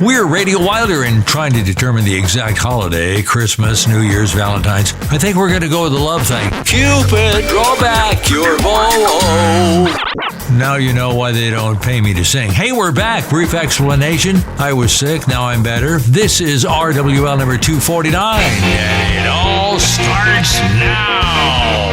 We're Radio Wilder and trying to determine the exact holiday, Christmas, New Year's, Valentine's. I think we're going to go with the love thing. Cupid, draw back your bow. Now you know why they don't pay me to sing. Hey, we're back. Brief explanation. I was sick. Now I'm better. This is RWL number 249. And it all starts now.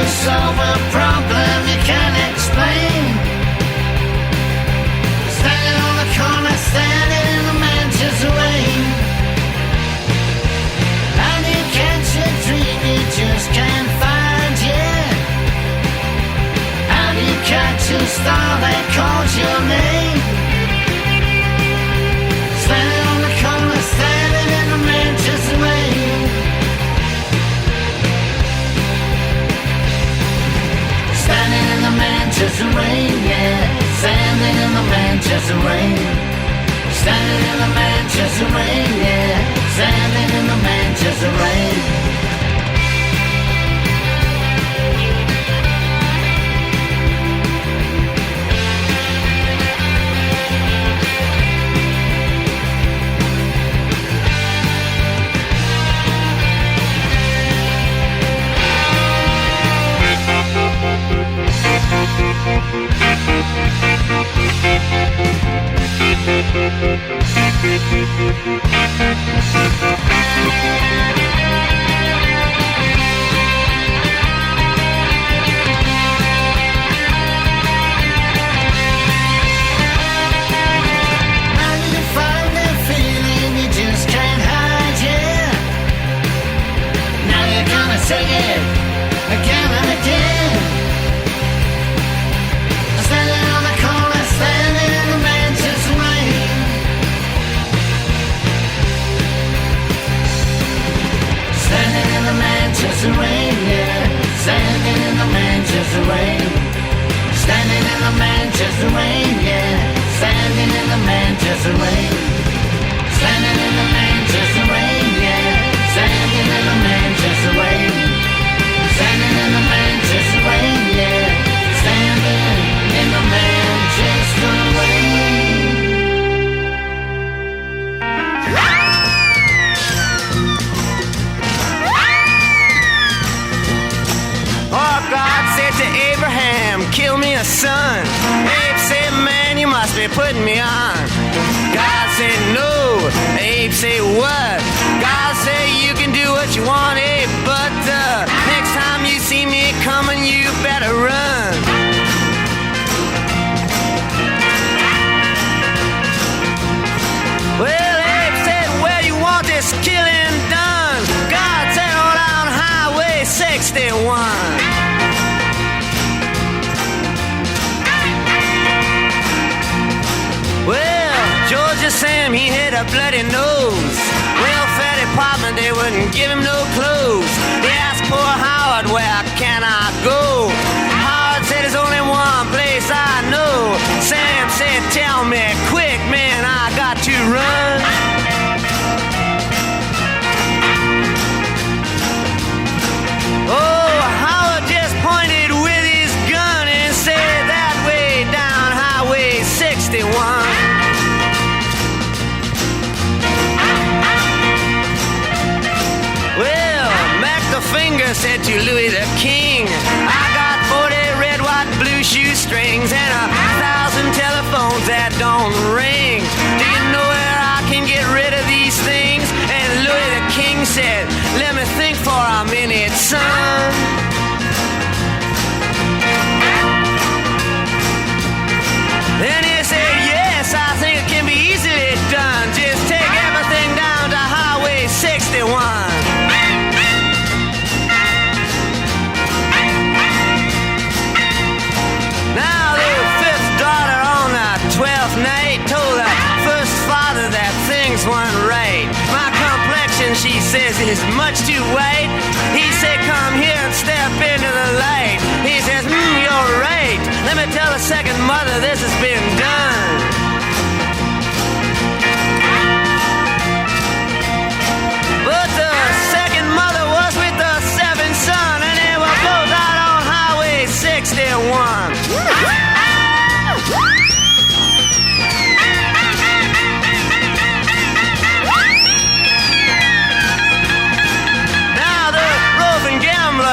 Solve a problem you can't explain. Standing on the corner, standing in the Manchester rain. How do you catch a dream you just can't find yet? How do you catch a star that calls your name? Standing on the corner, standing in the Manchester rain. Standing in the Manchester rain, yeah. Standing in the Manchester rain. Standing in the Manchester rain, yeah. Standing in the Manchester rain. Sing it again and again. Standing on the corner, standing in the Manchester rain. Standing in the Manchester rain, yeah. Standing in the Manchester rain. Standing in the Manchester rain, yeah. Standing in the Manchester rain. Standing in the Manchester rain, yeah. Standing in the Manchester rain. Standing in the Manchester rain, yeah. Standing in the Manchester rain. Oh, God said to Abraham, kill me a son. Abe said, man, you must be putting me on. God said, no. Abe said, what? God said, you can do what you want, Abe, but next time you see me coming, you better run. Well, Abe said, where you want this killing done? God said, on down Highway 61. Georgia Sam, he had a bloody nose. Welfare department, they wouldn't give him no clothes. They asked poor Howard, where can I go? Howard said, there's only one place I know. Sam said, tell me quick, man, I got to run. Oh, Howard just pointed with his gun and said, that way down Highway 61. Finger said to Louis the King, I got 40 red, white, blue shoestrings and 1,000 telephones that don't ring. Do you know where I can get rid of these things? And Louis the King said, let me think for a minute, son. Then he said, yes, I think it can be easily done. Just take everything down to Highway 61. One right. My complexion, she says, is much too white. He said, come here and stare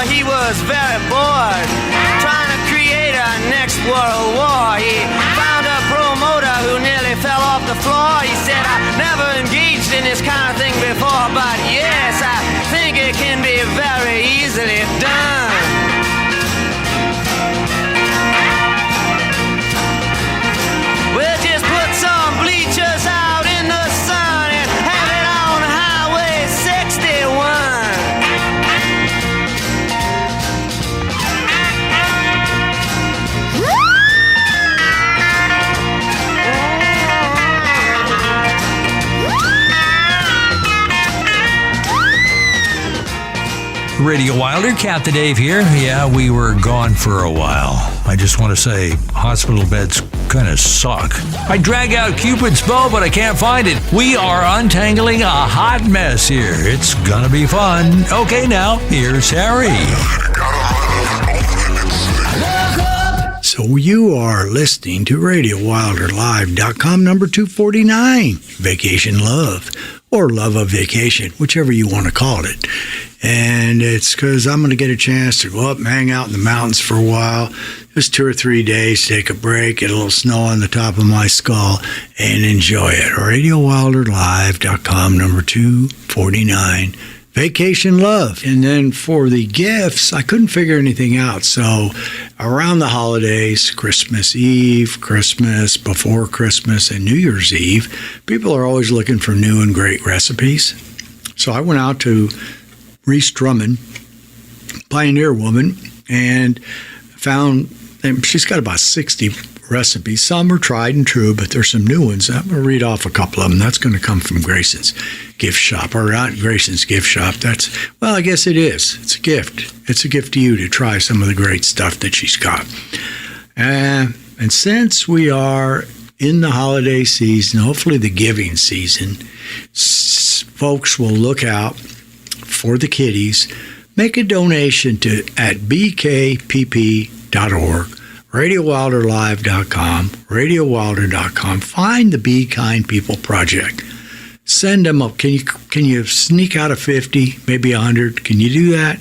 he was very bored, trying to create a next world war. He found a promoter who nearly fell off the floor. He said, I never engaged in this kind of thing before, but yes, I think it can be very easily done. We'll just put some bleachers out in the sun and have it on Highway 61. Radio Wilder, Captain Dave here. Yeah, we were gone for a while. I just want to say, hospital beds kind of suck. I drag out Cupid's bow, but I can't find it. We are untangling a hot mess here. It's gonna be fun. Okay, now, here's Harry. So you are listening to RadioWilderLive.com, number 249, Vacation Love, or Love of Vacation, whichever you want to call it. And it's because I'm going to get a chance to go up and hang out in the mountains for a while, just 2 or 3 days, take a break, get a little snow on the top of my skull, and enjoy it. RadioWilderLive.com, number 249, Vacation Love. And then for the gifts, I couldn't figure anything out. So around the holidays, Christmas Eve, Christmas, before Christmas, and New Year's Eve, people are always looking for new and great recipes. So I went out to Reese Drummond, Pioneer Woman, and found, and she's got about 60 recipes. Some are tried and true, but there's some new ones. I'm going to read off a couple of them. That's going to come from Grayson's gift shop, or not Grayson's gift shop. That's, well, I guess it is. It's a gift. It's a gift to you to try some of the great stuff that she's got. And since we are in the holiday season, hopefully the giving season, folks will look out for the kiddies. Make a donation at bkpp.org, RadioWilderLive.com, RadioWilder.com. Find the Be Kind People Project. Send them up. Can you sneak out a 50, maybe 100? Can you do that?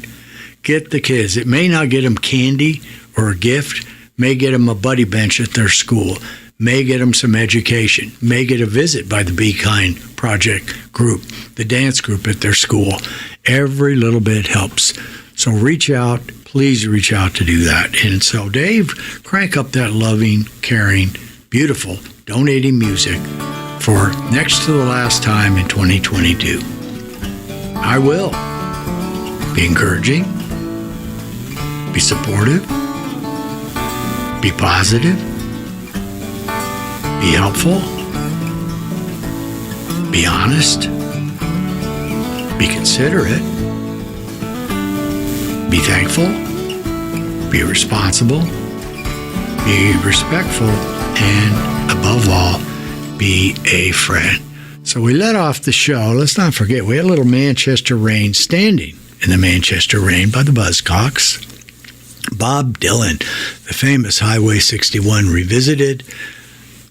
Get the kids. It may not get them candy or a gift. May get them a buddy bench at their school. May get them some education. May get a visit by the Be Kind Project group, the dance group at their school. Every little bit helps. So reach out. Please reach out to do that. And so, Dave, crank up that loving, caring, beautiful, donating music for Next to the Last Time in 2022. I will. Be encouraging. Be supportive. Be positive. Be helpful. Be honest. Be considerate. Be thankful. Be responsible. Be respectful. And above all, be a friend. So we let off the show. Let's not forget, we had a little Manchester Rain, Standing in the Manchester Rain by the Buzzcocks. Bob Dylan, the famous Highway 61 Revisited,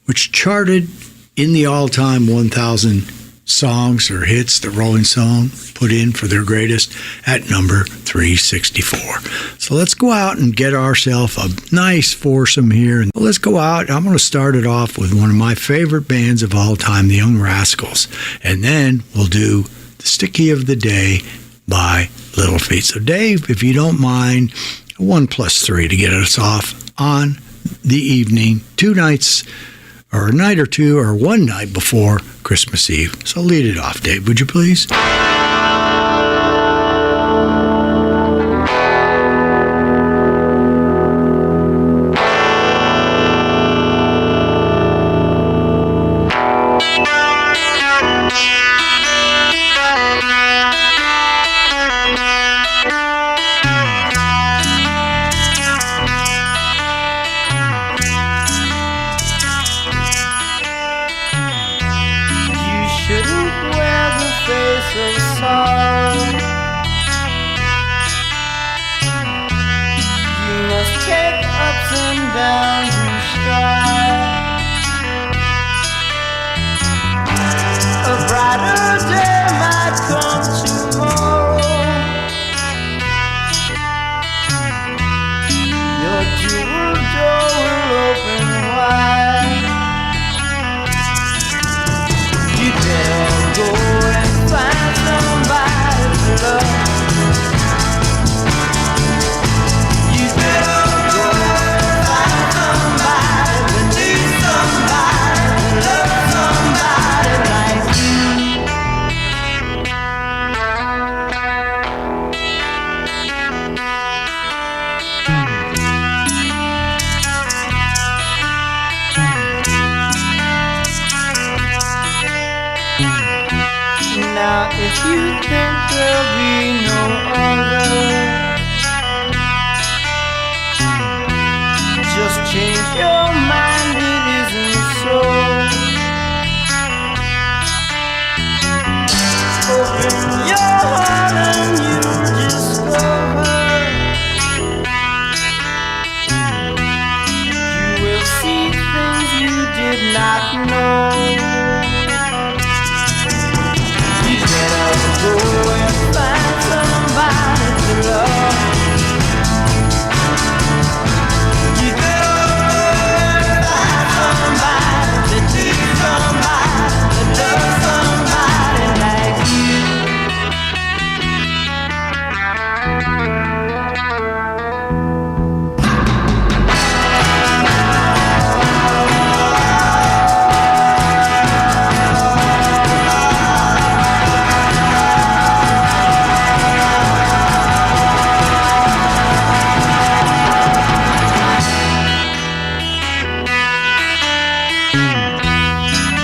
which charted in the all-time 1,000 songs or hits that Rolling Stone put in for their greatest at number 364. So let's go out and get ourselves a nice foursome here. And let's go out. I'm going to start it off with one of my favorite bands of all time, the Young Rascals. And then we'll do the Sticky of the Day by Little Feat. So Dave, if you don't mind, 1 + 3 to get us off on the evening, 2 nights or a night or two or one night before Christmas Eve. So lead it off, Dave, would you please? if you think there'll be no other, just change your mind, it isn't so. Open your heart and you'll discover you will see things you did not know. You better go and find somebody to love. You better go and find somebody to need somebody to love somebody like you.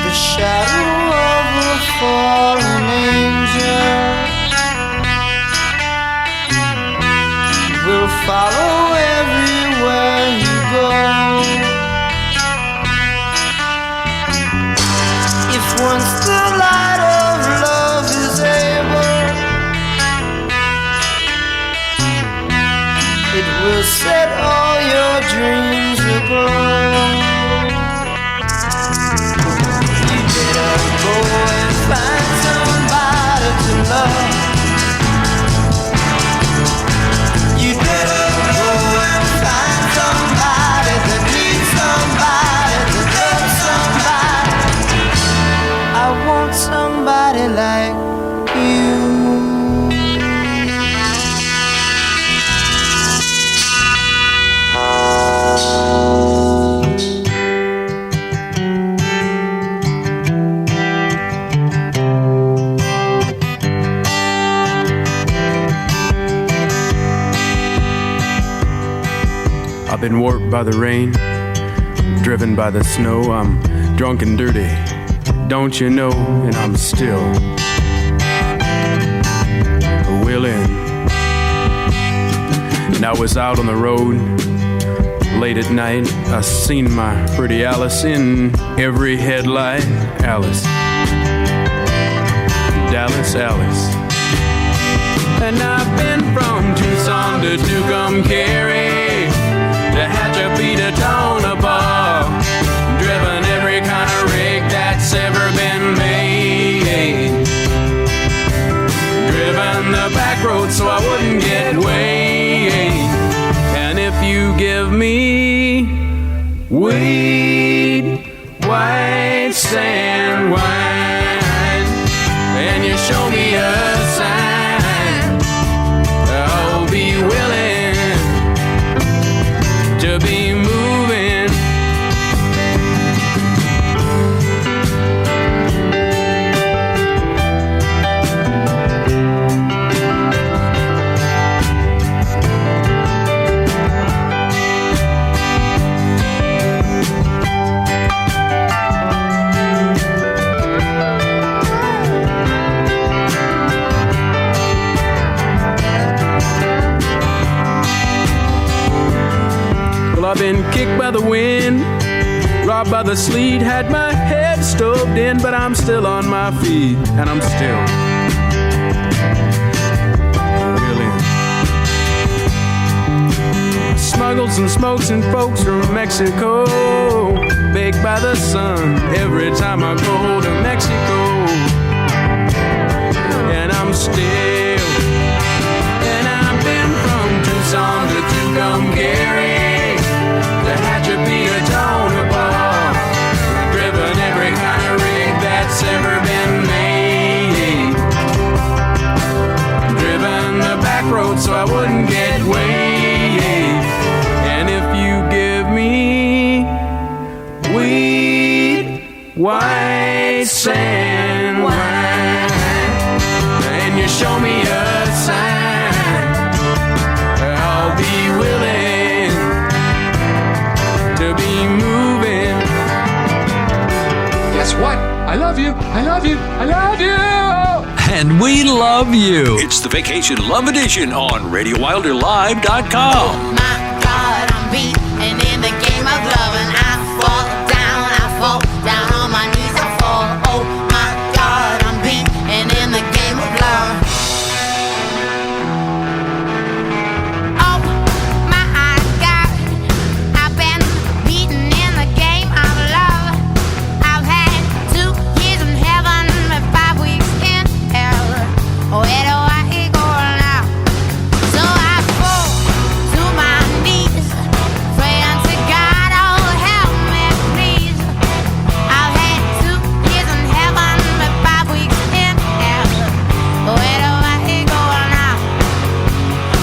The shadow of a fallen angel will follow everywhere you go. If once the light of love is able, it will set all your dreams aglow. You better go and find somebody to love. You better go and find somebody that needs somebody to love somebody. I want somebody like you. I've been warped by the rain, driven by the snow. I'm drunk and dirty, don't you know? And I'm still willing. And I was out on the road late at night. I seen my pretty Alice in every headlight. Alice, Dallas, Alice. And I've been from Tucson to Tucumcari, to Hatchapee to Tonopah, driven every kind of rig that's ever been made, driven the back road so I wouldn't get weighed. And if you give me weed, white sand wine, and you show me a sign, I'll be willing to be moving. I've been kicked by the wind, robbed by the sleet, had my head stoved in, but I'm still on my feet, and I'm still willing. Smuggled some smokes and folks from Mexico, baked by the sun every time I go to Mexico, and I'm still, and I've been from Tucson to Tucumcari, to Hatchapee to Tonopah, driven every kind of rig that's ever been made, driven the back road so I wouldn't get weighed. And if you give me weed, white sand wine, and you show me a sign, I'll be willing to be moving. Guess what? I love you. I love you. I love you. and we love you. It's the Vacation Love Edition on RadioWilderLive.com. My God, I'm beat, and in the game of loving, I fall down on my knees, I fall. Oh my God, I'm beat, and in the game of love. Oh my God, I've been beaten in the game of love. I've had 2 years in heaven and 5 weeks in hell. Where do I go now? So I fall to my knees, praying to God, oh help me please. I've had 2 years in heaven and 5 weeks in hell. Where do I go now?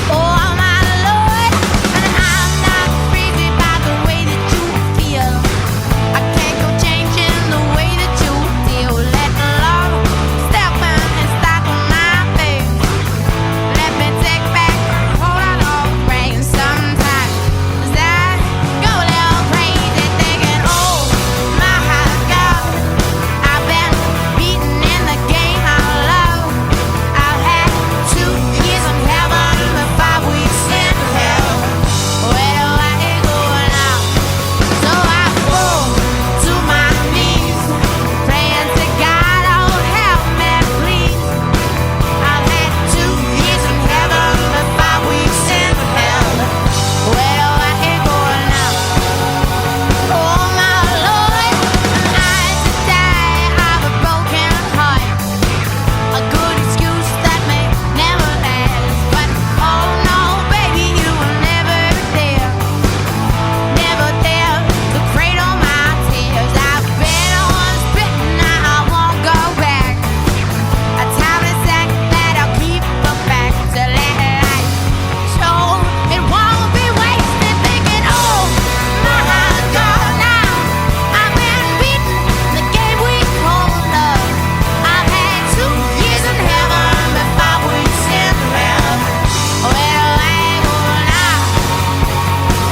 Oh my Lord, and I'm not crazy about the way that you feel. I can't go changing the way that you feel. Let love step in and stop on my face. Let me take back hold on all rain. Sometimes I go a little crazy thinking, oh my God, I've been beaten in the game of love. I've had 2 years in heaven and 5 weeks in hell. Where do I go now? So I fall to my knees, praying to God, oh help me please. I've had 2 years in heaven and 5 weeks in hell. Where do I go now? Oh my Lord, I just die of a broken heart. A good excuse that may never last. But oh no, baby, you were never there. Never there to cradle my tears. I've been on spitting, now I won't go back. A timeless act that I'll keep the back to let life show. It won't be wasted thinking, oh my God, now I've been beaten in the game we call love. I've had 2 years in heaven and 5 weeks in hell. Where do I go now?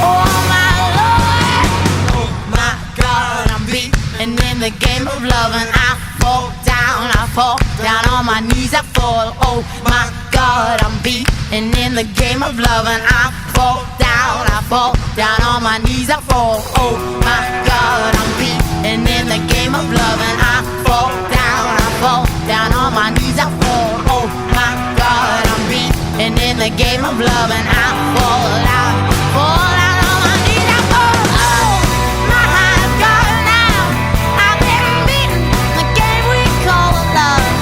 Oh my Lord, oh my God, I'm beat, and in the game of loving, I fall down on my knees, I fall. Oh my God, I'm beat, and in the game of loving, I fall down on my knees, I fall. Oh my God, I'm beat, and in the game of loving, I fall down on my knees, I fall. Oh my God, I'm beat, and in the game of loving, I fall down on my knees, I fall. Oh my God, now I've been beaten in the game we call love.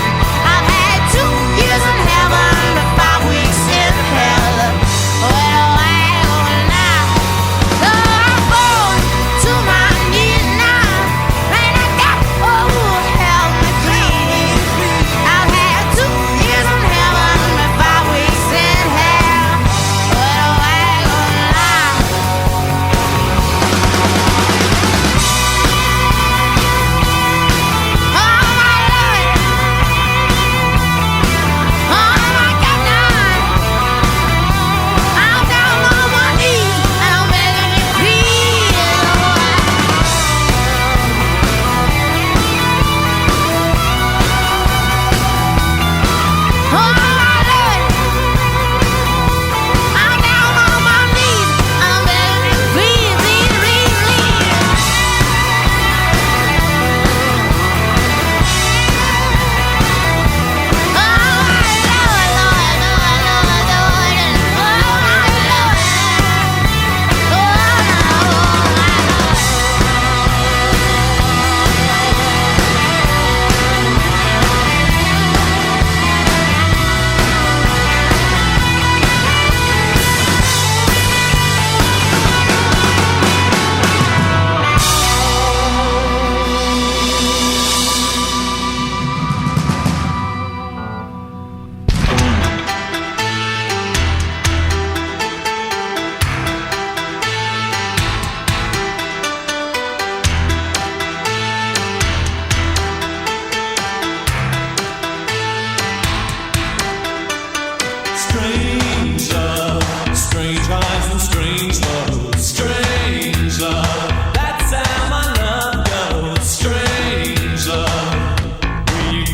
I've had 2 years in heaven and 5 weeks in hell. Where do I go now? So I fall to my knees now, and I got, oh help me please. I've had 2 years in heaven and 5 weeks in hell. Where do I go now?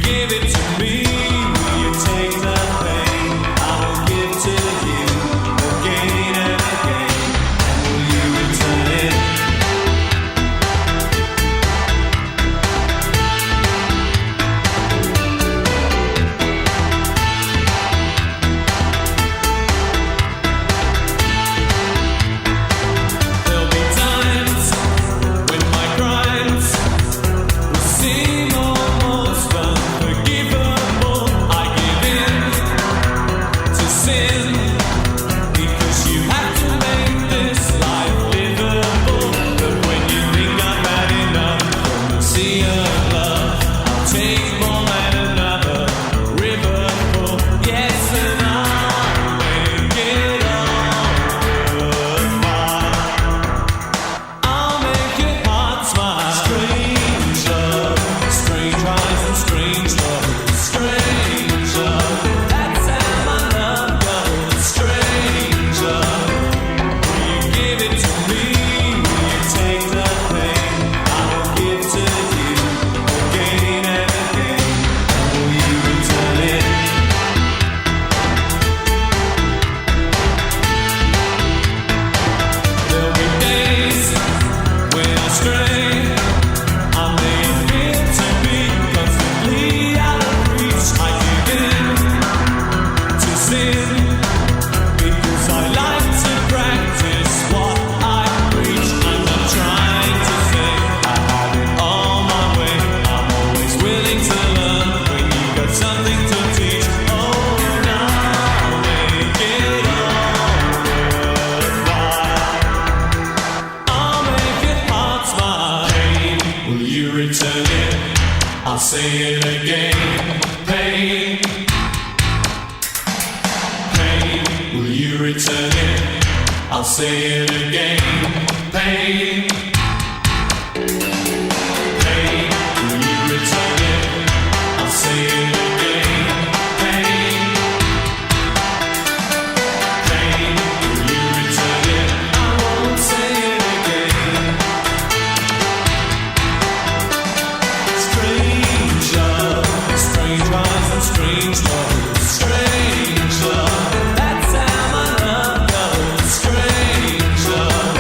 Give it to me. I'll say it again. Pain. Pain, will you return it? I'll say it again. Pain. Pain, will you return it? I won't say it again. Strange love, strange rise and strange love. Strange love, that's how my love goes. Strange love,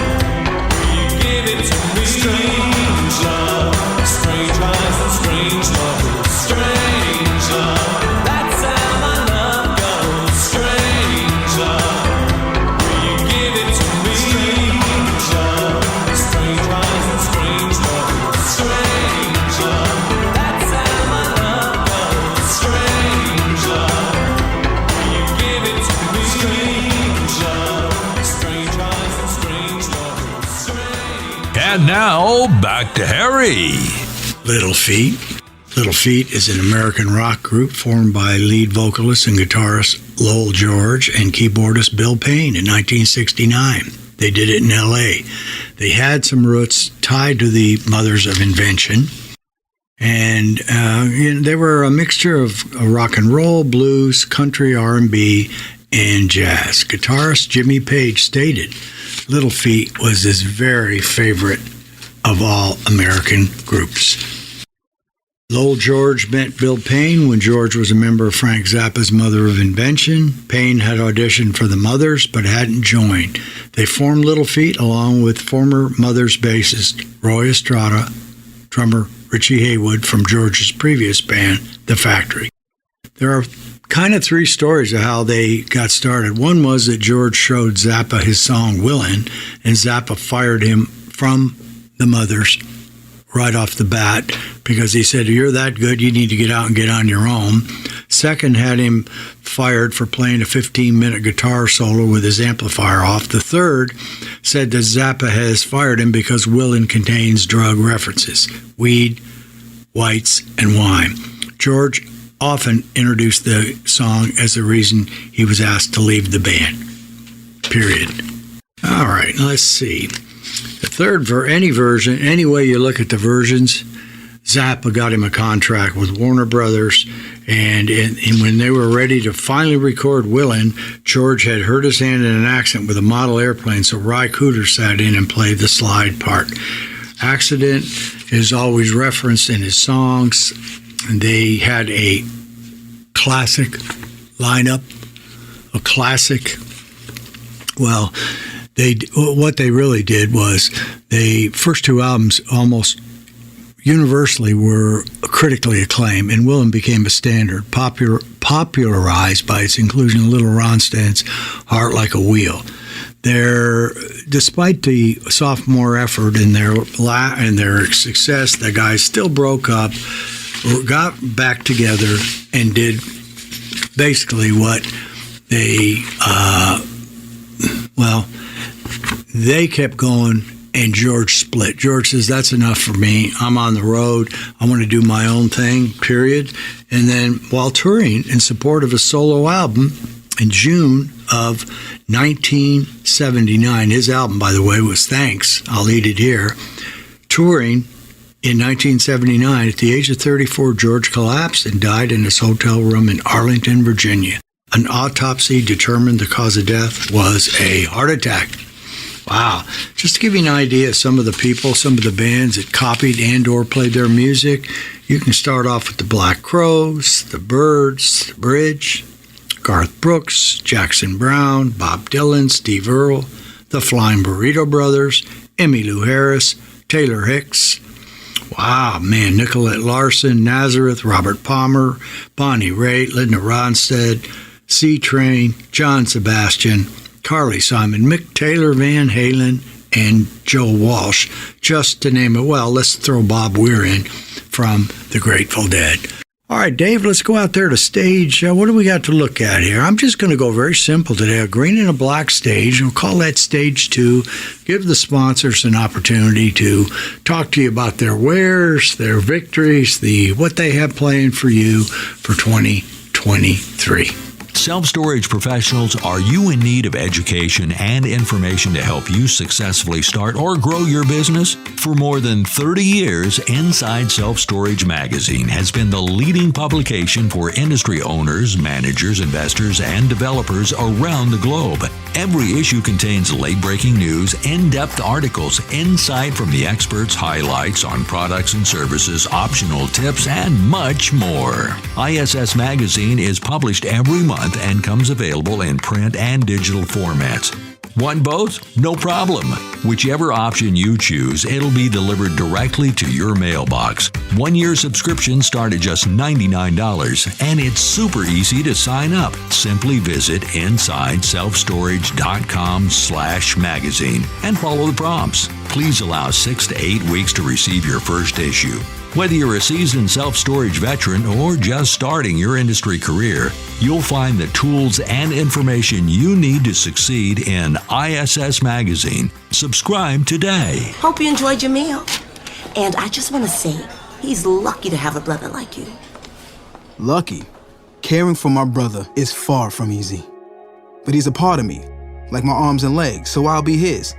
will you give it to me? Strange love, strange rise and strange love. Strange love, that's how my love goes. Strange love, will you give it to me? Strange love, strange rise and strange love. Strange love, that's how my love goes. Strange love, will you give it to me? Strange love, strange rise and strange love. Strange. And now, back to Harry. Little Feat. Little Feat is an American rock group formed by lead vocalist and guitarist Lowell George and keyboardist Bill Payne in 1969. They did it in L.A. They had some roots tied to the Mothers of Invention, and they were a mixture of rock and roll, blues, country, R&B, and jazz. Guitarist Jimmy Page stated, Little Feat was his very favorite of all American groups. Lowell George met Bill Payne when George was a member of Frank Zappa's Mother of Invention. Payne had auditioned for the Mothers but hadn't joined. They formed Little Feat along with former Mothers bassist Roy Estrada, drummer Richie Haywood from George's previous band, The Factory. There are kind of three stories of how they got started. One was that George showed Zappa his song Willin', and Zappa fired him from the Mothers right off the bat because he said, you're that good, you need to get out and get on your own. Second, had him fired for playing a 15-minute guitar solo with his amplifier off. The third said that Zappa has fired him because Willin' contains drug references, weed, whites, and wine. George often introduced the song as the reason he was asked to leave the band. Period. All right, let's see. The third, for any version, any way you look at the versions, Zappa got him a contract with Warner Brothers, and when they were ready to finally record Willin', George had hurt his hand in an accident with a model airplane, so Ry Cooder sat in and played the slide part. Accident is always referenced in his songs. They had a classic lineup, a classic, well, what they really did was the first two albums almost universally were critically acclaimed, and Willin' became a standard, popularized by its inclusion of Little Ronstadt's Heart Like a Wheel. Despite the sophomore effort and their success, the guys still broke up, got back together, and did basically what they kept going, and George split. George says, that's enough for me. I'm on the road. I want to do my own thing, period. And then while touring in support of a solo album in June of 1979, his album, by the way, was Thanks, I'll Eat It Here. Touring in 1979, at the age of 34, George collapsed and died in his hotel room in Arlington, Virginia. An autopsy determined the cause of death was a heart attack. Wow. Just to give you an idea of some of the people, some of the bands that copied and or played their music, you can start off with the Black Crowes, the Byrds, the Bridge, Garth Brooks, Jackson Browne, Bob Dylan, Steve Earle, the Flying Burrito Brothers, Emmylou Harris, Taylor Hicks. Wow, man, Nicolette Larson, Nazareth, Robert Palmer, Bonnie Raitt, Linda Ronstadt, C-Train, John Sebastian, Carly Simon, Mick Taylor, Van Halen, and Joe Walsh, just to name it. Well, let's throw Bob Weir in from the Grateful Dead. All right, Dave, let's go out there to stage. What do we got to look at here? I'm just going to go very simple today. A green and a black stage. We'll call that stage 2. Give the sponsors an opportunity to talk to you about their wares, their victories, what they have planned for you for 2023. Self-storage professionals, are you in need of education and information to help you successfully start or grow your business? For more than 30 years, Inside Self Storage Magazine has been the leading publication for industry owners, managers, investors, and developers around the globe. Every issue contains late-breaking news, in-depth articles, insight from the experts, highlights on products and services, optional tips, and much more. ISS Magazine is published every month and comes available in print and digital formats. Want both? No problem. Whichever option you choose, it'll be delivered directly to your mailbox. 1-year subscriptions start at just $99, and it's super easy to sign up. Simply visit InsideSelfStorage.com/magazine and follow the prompts. Please allow 6 to 8 weeks to receive your first issue. Whether you're a seasoned self-storage veteran or just starting your industry career, you'll find the tools and information you need to succeed in ISS Magazine. Subscribe today. Hope you enjoyed your meal. And I just want to say, he's lucky to have a brother like you. Lucky? Caring for my brother is far from easy. But he's a part of me, like my arms and legs, so I'll be his.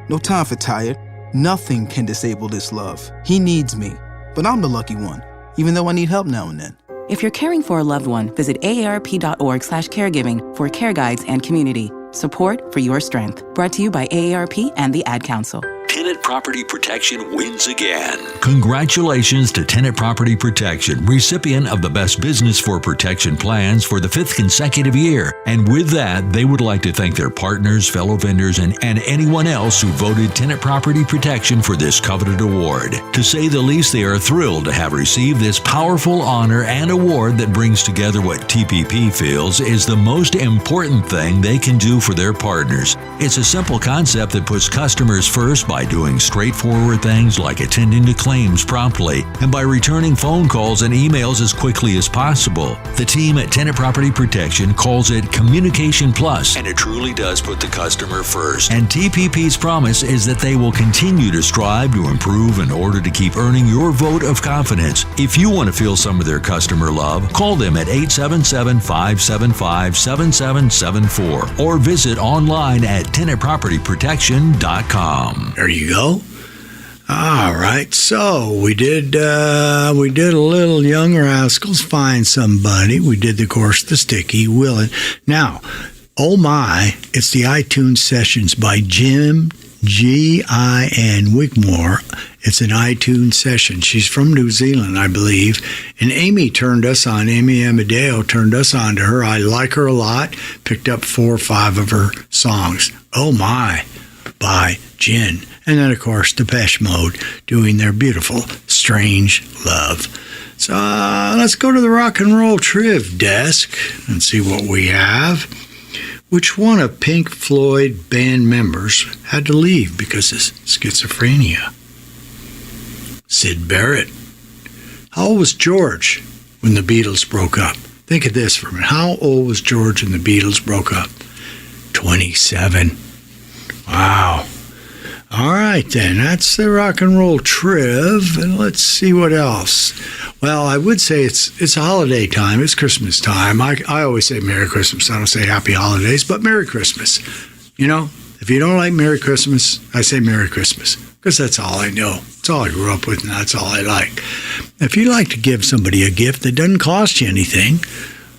No time for tired. Nothing can disable this love. He needs me. But I'm the lucky one, even though I need help now and then. If you're caring for a loved one, visit aarp.org/caregiving for care guides and community. Support for your strength. Brought to you by AARP and the Ad Council. Tenant Property Protection wins again. Congratulations to Tenant Property Protection, recipient of the Best Business for Protection plans for the 5th consecutive year. And with that, they would like to thank their partners, fellow vendors, and anyone else who voted Tenant Property Protection for this coveted award. To say the least, they are thrilled to have received this powerful honor and award that brings together what TPP feels is the most important thing they can do for their partners. It's a simple concept that puts customers first by doing straightforward things like attending to claims promptly and by returning phone calls and emails as quickly as possible. The team at Tenant Property Protection calls it Communication Plus, and it truly does put the customer first. And TPP's promise is that they will continue to strive to improve in order to keep earning your vote of confidence. If you want to feel some of their customer love, call them at 877-575-7774 or visit online at tenantpropertyprotection.com. There you go. All right, so we did a little Young Rascals, Find Somebody. We did, of course, the Sticky Willin'. Now, oh my, it's the iTunes Sessions by Jim G.I.N. Wigmore. It's an iTunes session. She's from New Zealand, I believe. And Amy Amadeo turned us on to her. I like her a lot. Picked up 4 or 5 of her songs. Oh my, by Jin. And then, of course, Depeche Mode doing their beautiful Strange Love. So let's go to the rock and roll triv desk and see what we have. Which one of Pink Floyd band members had to leave because of schizophrenia? Sid Barrett. How old was George when the Beatles broke up? Think of this for a minute. How old was George when the Beatles broke up? 27. Wow. All right, then. That's the rock and roll triv. And let's see what else. Well, I would say it's holiday time. It's Christmas time. I always say Merry Christmas. I don't say Happy Holidays, but Merry Christmas. You know, if you don't like Merry Christmas, I say Merry Christmas because that's all I know. It's all I grew up with, and that's all I like. If you'd like to give somebody a gift that doesn't cost you anything,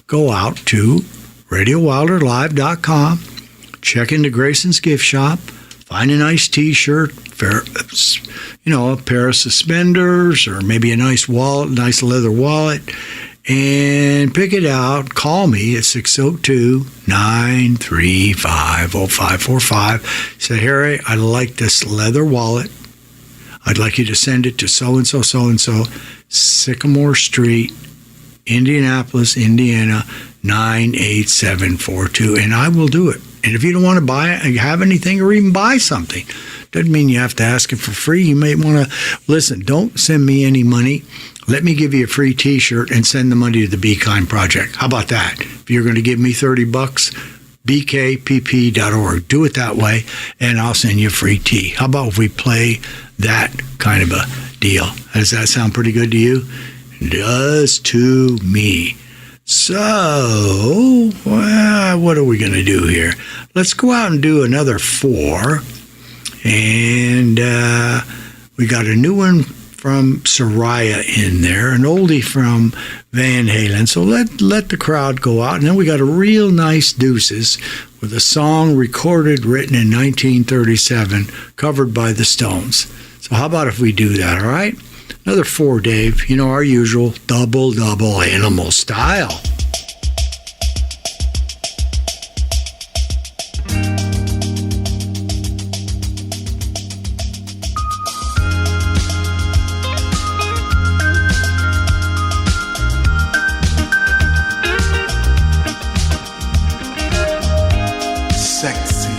go out to RadioWilderLive.com, check into Grayson's gift shop, find a nice T-shirt, a pair of suspenders, or maybe a nice wallet, nice leather wallet, and pick it out. Call me at 602-935-0545. Say, Harry, I like this leather wallet. I'd like you to send it to so-and-so, so-and-so, Sycamore Street, Indianapolis, Indiana, 98742, and I will do it. And if you don't want to have anything or even buy something, doesn't mean you have to ask it for free. You may want to, listen, don't send me any money. Let me give you a free T-shirt and send the money to the Be Kind Project. How about that? If you're going to give me $30, bkpp.org. Do it that way, and I'll send you a free tee. How about if we play that kind of a deal? Does that sound pretty good to you? It does to me. So, what are we going to do here? Let's go out and do another 4. And we got a new one from Soraya in there, an oldie from Van Halen. So let the crowd go out. And then we got a real nice deuces with a song recorded, written in 1937, covered by the Stones. So how about if we do that, all right? Another 4, Dave. You know, our usual double Animal style. Sexy.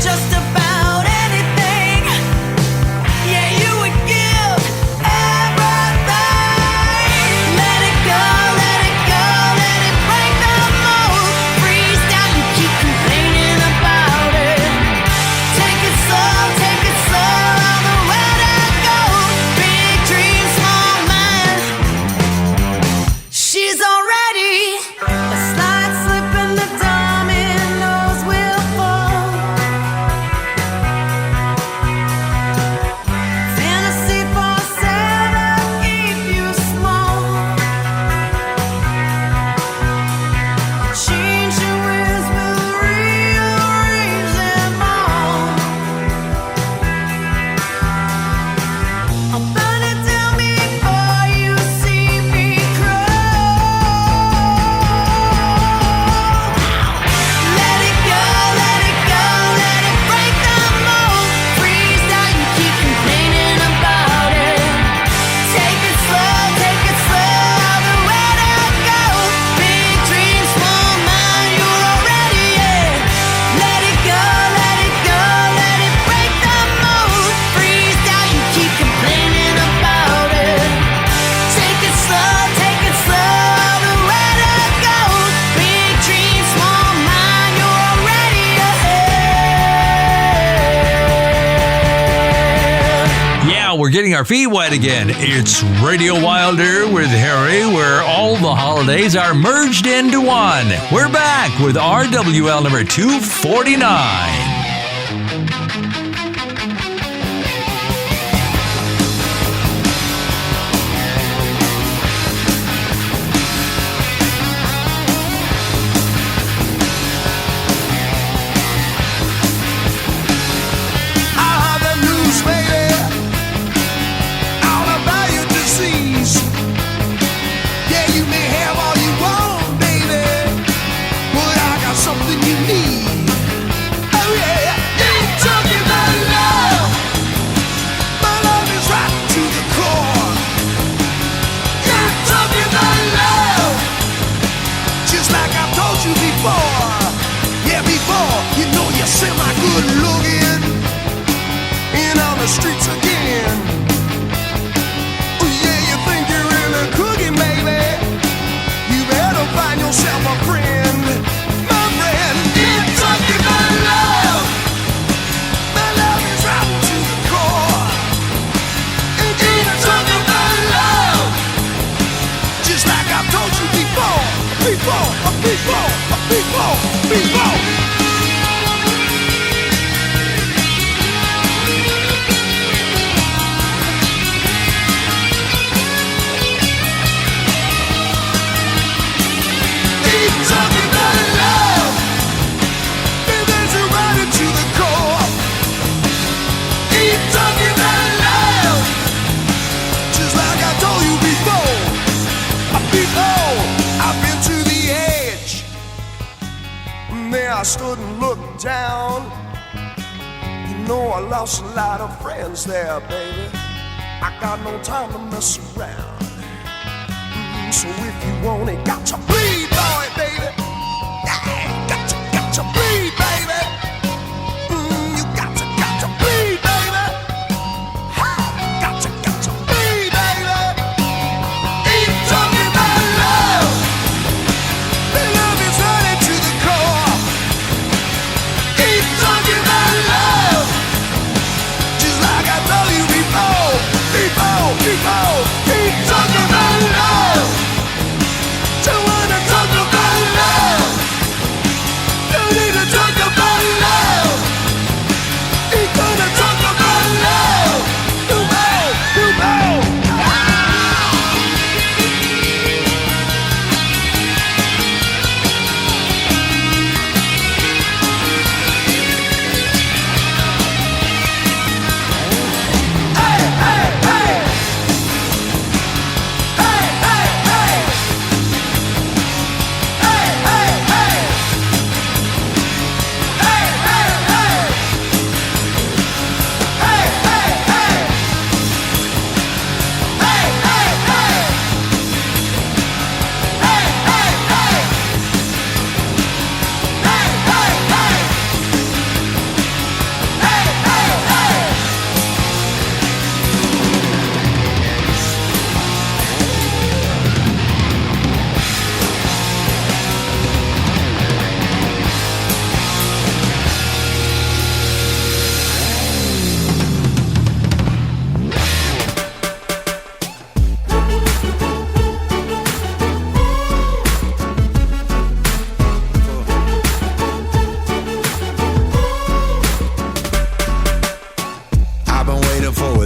just about anything. Yeah, you would give everything. Let it go, let it go, let it break the mold. Freeze down, you keep complaining about it. Take it slow, nowhere to go. Big dream, small mind. She's already a slight slip and the dominoes will fall. Fantasy for sale to keep you small. Change your ways will rearrange them all. I'll burn it down before you see me crawl. Let it go, let it go, let it break the mold. Freeze down, you keep complaining about it. Take it slow, nowhere to go. Big dream, small mind, you're already in. Let it go, let it go, let it break the mold. Freeze down, you keep complaining about it. Take it slow, nowhere to go. Big dream, small mind, you're already ahead. Yeah, we're getting our feet wet again. It's Radio Wilder with Harry, where all the holidays are merged into one. We're back with RWL number 249. I heard the news, baby, all about your disease. Yeah, you may have all you want, baby, but I got something you need. Oh yeah, you're talking about love. My love is right to the core. You're talking about love, just like I told you before. Yeah, before, you know you're semi-good looking in on the streets again. Oh yeah, you think you're really cooking, baby? You better find yourself a friend, my friend. You're talking about love. My love is right to the core. And you're talking about love, just like I told you before. Before. Keep talking about love, baby, you're right into the core. Keep talking about love, just like I told you before. I've been to the edge. There I stood and looked down. You know I lost a lot of friends there, baby. I got no time to mess around. So if you want it, got to bleed, boy, baby. Yeah, got to bleed, baby. You got to bleed, baby. Ha, got to bleed, baby. Keep talking about love. The love is running to the core. Keep talking about love, just like I told you before. Keep talking about love. Don't wanna talk about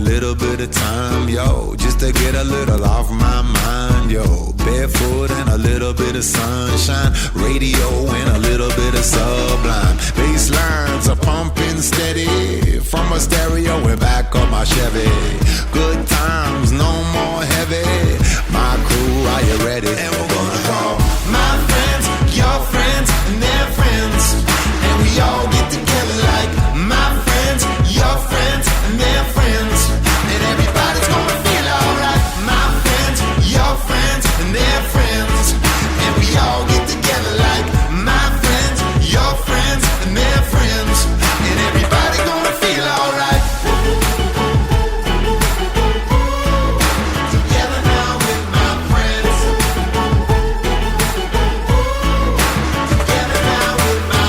little bit of time, yo, just to get a little off my mind, yo. Barefoot and a little bit of sunshine, radio and a little bit of sublime. Bass lines are pumping steady from a stereo and back of my Chevy. Good times, no more heavy. My crew, are you ready? And we're gonna call my friends, your friends, and their friends. And we all get together like my friends, your friends, and their friends. And everybody's gonna feel alright. My friends, your friends, and their friends. And we all get together like my friends, your friends, and their friends. And everybody gonna feel alright. Together now with my friends. Together now with my.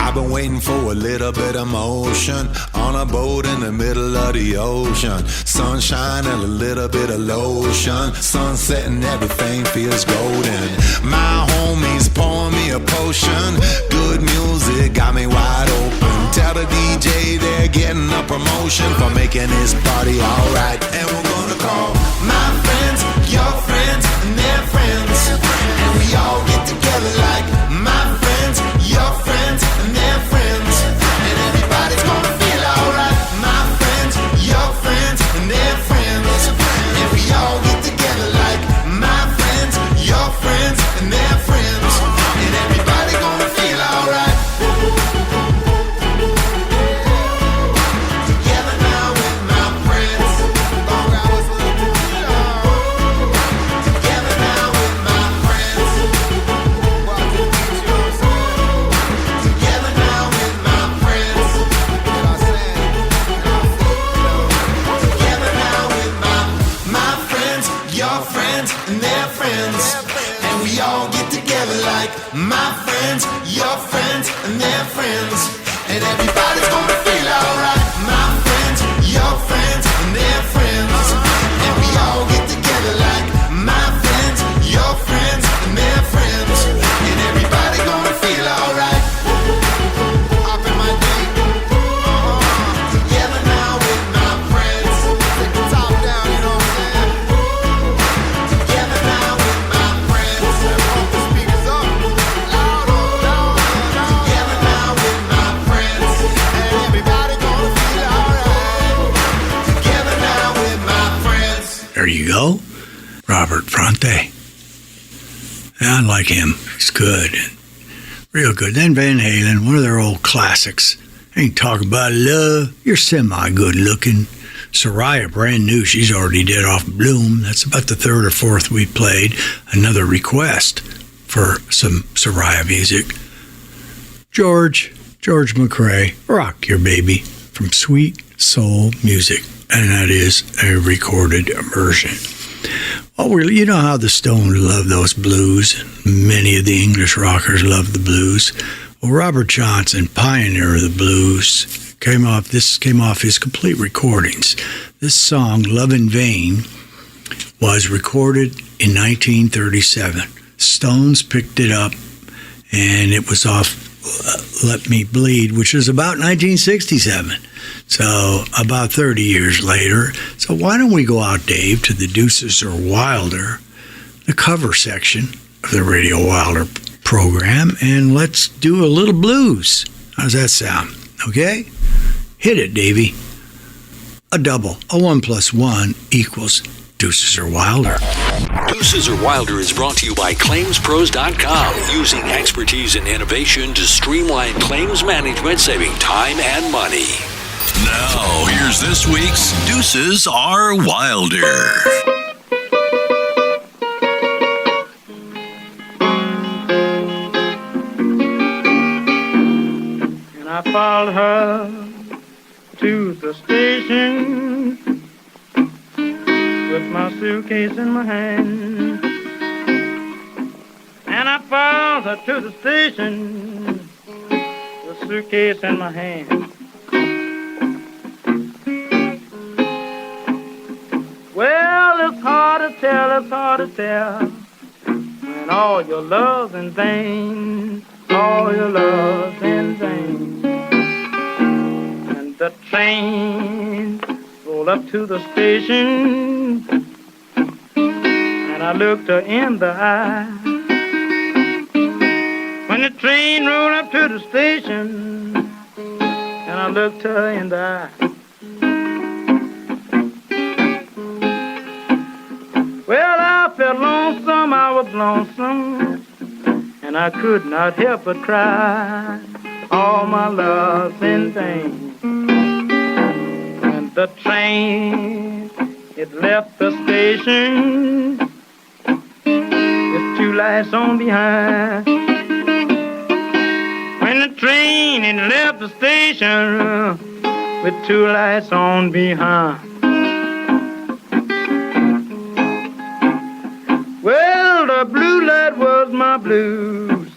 I've been waiting for a little bit of motion on a boat in the middle of the ocean. Sunshine and a little bit of lotion. Sunset and everything feels golden. My homies pouring me a potion. Good music got me wide open. Tell the DJ they're getting a promotion for making this party alright. And we're gonna call my friends, your friends, and their friends. And we all get together like my friends, your friends, and their friends. And everybody's gonna feel alright. My friends, your friends, and their friends. And we all get together like my friends, your friends, and their friends. And everybody gonna feel alright. Together now with my friends. Together now with my friends. Together now with my friends. Together now with my friends, your friends, and their friends. And we all get together like my friends, your friends, and their friends. And everybody's gonna feel alright. My friends, your friends, and their friends. And we all get together like my friends, your friends, and their friends. And everybody gonna feel alright. Up in my day. Together now with my friends. Take the top down, you know what I'm saying? Together now with my friends. Pump the speakers up. Louder, louder, louder. Together now with my friends. And everybody gonna feel alright. Together now with my friends. There you go. Robert Fronte. Yeah, I like him. He's good. Real good. Then Van Halen, one of their old classics. Ain't talking about love. You're semi-good looking. Soraya, brand new. She's already dead off Bloom. That's about the third or fourth we played. Another request for some Soraya music. George McRae, Rock Your Baby from Sweet Soul Music. And that is a recorded version. Well, you know how the Stones love those blues. Many of the English rockers love the blues. Well, Robert Johnson, pioneer of the blues, came off his complete recordings. This song, Love in Vain, was recorded in 1937. Stones picked it up, and it was off Let Me Bleed, which was about 1967. So about 30 years later. So why don't we go out, Dave, to the Deuces Are Wilder, the cover section of the Radio Wilder program, and let's do a little blues. How's that sound? Okay? Hit it, Davey. A double, a 1 + 1 equals Deuces Are Wilder. Deuces Are Wilder is brought to you by ClaimsPros.com, using expertise and innovation to streamline claims management, saving time and money. Now, here's this week's Deuces Are Wilder. And I followed her to the station with my suitcase in my hand. And I followed her to the station with the suitcase in my hand. Well, it's hard to tell, when all your love's in vain, all your love's in vain. And the train rolled up to the station, and I looked her in the eye. When the train rolled up to the station, and I looked her in the eye. Well, I felt lonesome, I was lonesome, and I could not help but cry. All my love's in vain. And the train, it left the station with two lights on behind. When the train, it left the station with two lights on behind. Well, the blue light was my blues,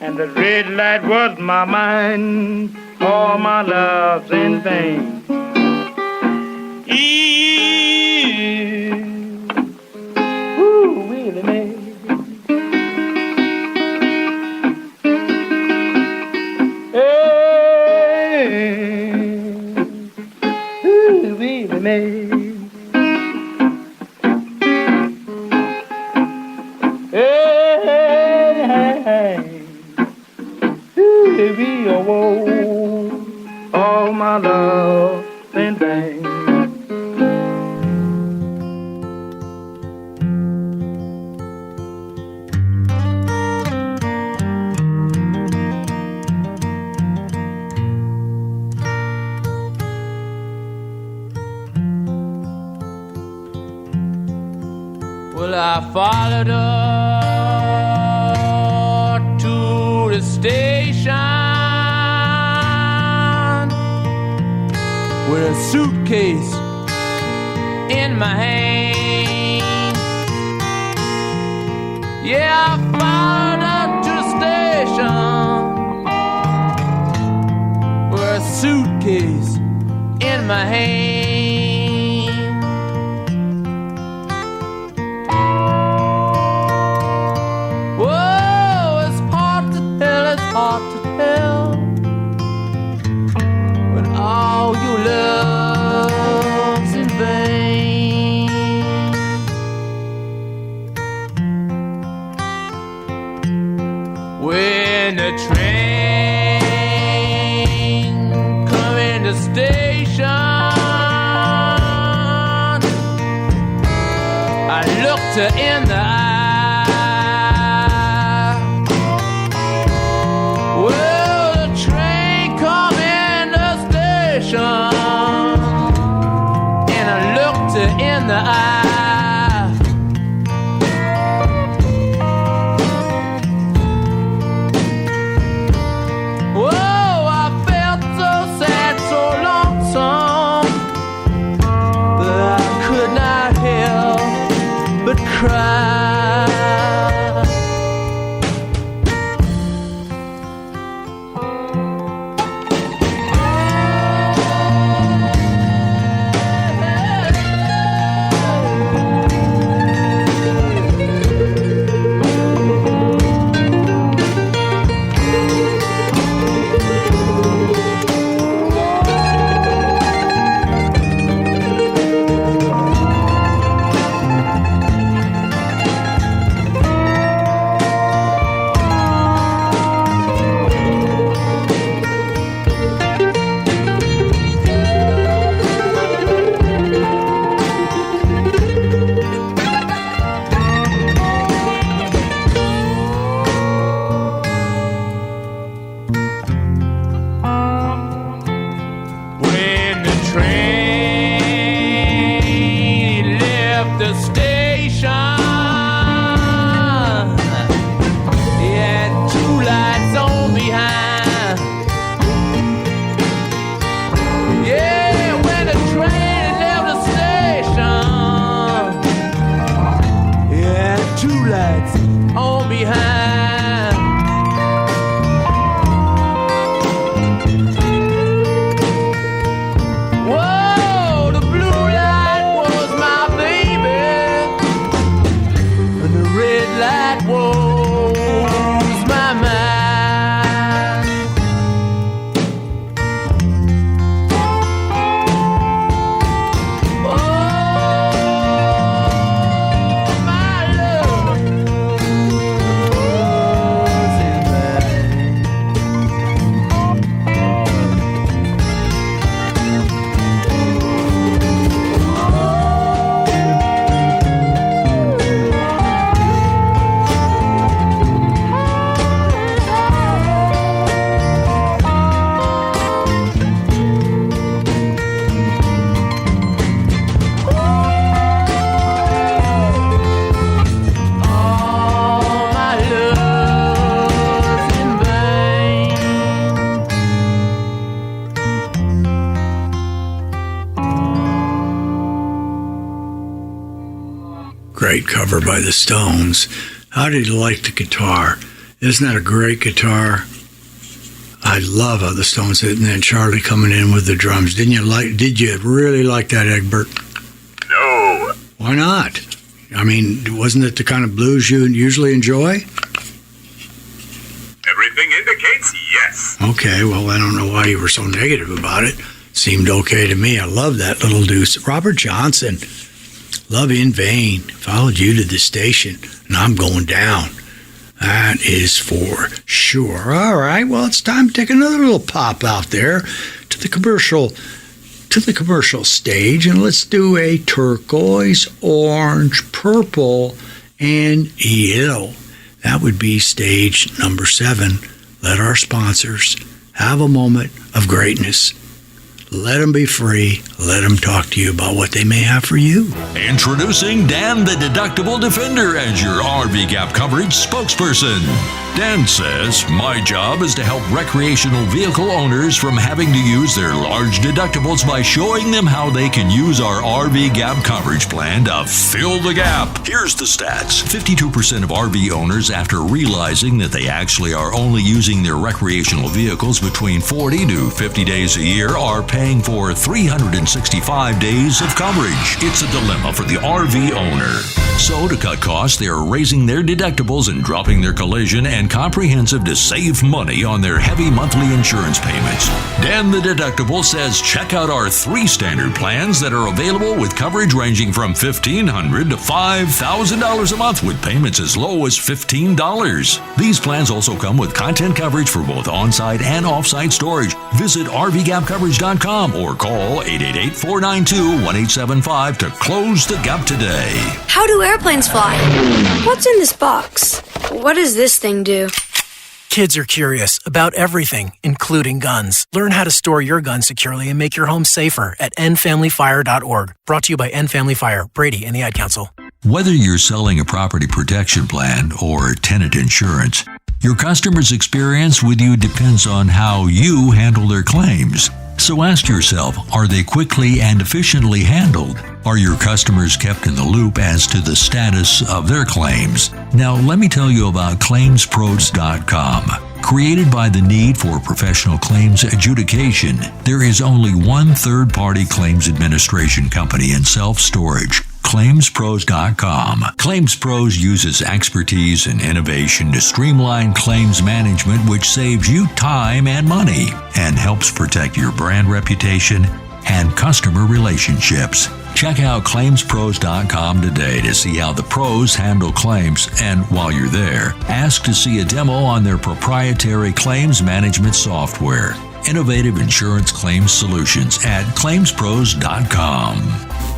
and the red light was my mind. All my love's in vain. Ooh, Willie Mae. Hey, ooh, Willie Mae. All my love in vain. Well, I followed her to the station with a suitcase in my hand. Yeah, I followed her to the station with a suitcase in my hand. Whoa, it's hard to tell when all your love's in vain. When the train come in the station, I looked her in the eye. Well, the train come in the station, and I looked her in the eye. Whoa, I felt so sad, so lonesome, that I could not help but cry. When the train left the station, it had two lights on behind. Yeah, when the train left the station, it had two lights on behind. Whoa, the blue light was my baby, great cover by the Stones. How did you like the guitar? Isn't that a great guitar? I love how the Stones hit, and then Charlie coming in with the drums. Did you really like that, Egbert? No. Why not? I mean, wasn't it the kind of blues you usually enjoy? Everything indicates yes. Okay, well, I don't know why you were so negative about it. Seemed okay to me. I love that little deuce. Robert Johnson, Love in Vain, followed you to the station, and I'm going down. That is for sure. All right, well, it's time to take another little pop out there to the commercial stage, and let's do a turquoise, orange, purple, and yellow. That would be stage number 7. Let our sponsors have a moment of greatness. Let them be free. Let them talk to you about what they may have for you. Introducing Dan the Deductible Defender as your RV Gap coverage spokesperson. Dan says, my job is to help recreational vehicle owners from having to use their large deductibles by showing them how they can use our RV Gap coverage plan to fill the gap. Here's the stats. 52% of RV owners, after realizing that they actually are only using their recreational vehicles between 40 to 50 days a year, are paying for 365 days of coverage. It's a dilemma for the RV owner. So to cut costs, they are raising their deductibles and dropping their collision and comprehensive to save money on their heavy monthly insurance payments. Dan the Deductible says check out our 3 standard plans that are available with coverage ranging from $1,500 to $5,000 a month with payments as low as $15. These plans also come with content coverage for both on-site and off-site storage. Visit RVGapCoverage.com or call 888-492-1875 to close the gap today. How do airplanes fly? What's in this box? What does this thing do? Kids are curious about everything, including guns. Learn how to store your gun securely and make your home safer at endfamilyfire.org. Brought to you by End Family Fire, Brady, and the Ad Council. Whether you're selling a property protection plan or tenant insurance, your customers' experience with you depends on how you handle their claims. So ask yourself, are they quickly and efficiently handled? Are your customers kept in the loop as to the status of their claims? Now, let me tell you about ClaimsPros.com. Created by the need for professional claims adjudication, there is only one third-party claims administration company in self-storage. ClaimsPros.com. Claims Pros uses expertise and innovation to streamline claims management, which saves you time and money and helps protect your brand reputation and customer relationships. Check out ClaimsPros.com today to see how the pros handle claims, and while you're there, ask to see a demo on their proprietary claims management software. Innovative insurance claims solutions at ClaimsPros.com.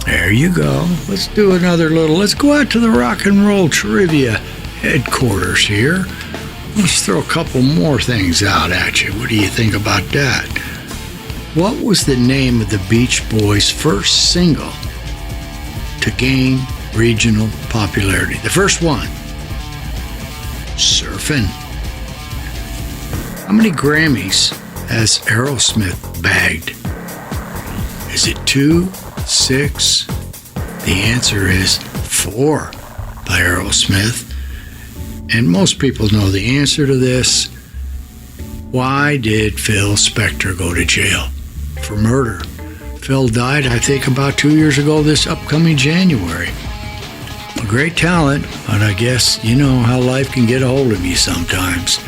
There you go. Let's do another let's go out to the rock and roll trivia headquarters here. Let's throw a couple more things out at you. What do you think about that? What was the name of the Beach Boys' first single to gain regional popularity? The first one. Surfin'. How many Grammys has Aerosmith bagged? Is it 2? 6? The answer is 4 by Aerosmith. And most people know the answer to this. Why did Phil Spector go to jail? For murder. Phil died, I think, about 2 years ago this upcoming January. A great talent, but I guess you know how life can get a hold of you sometimes.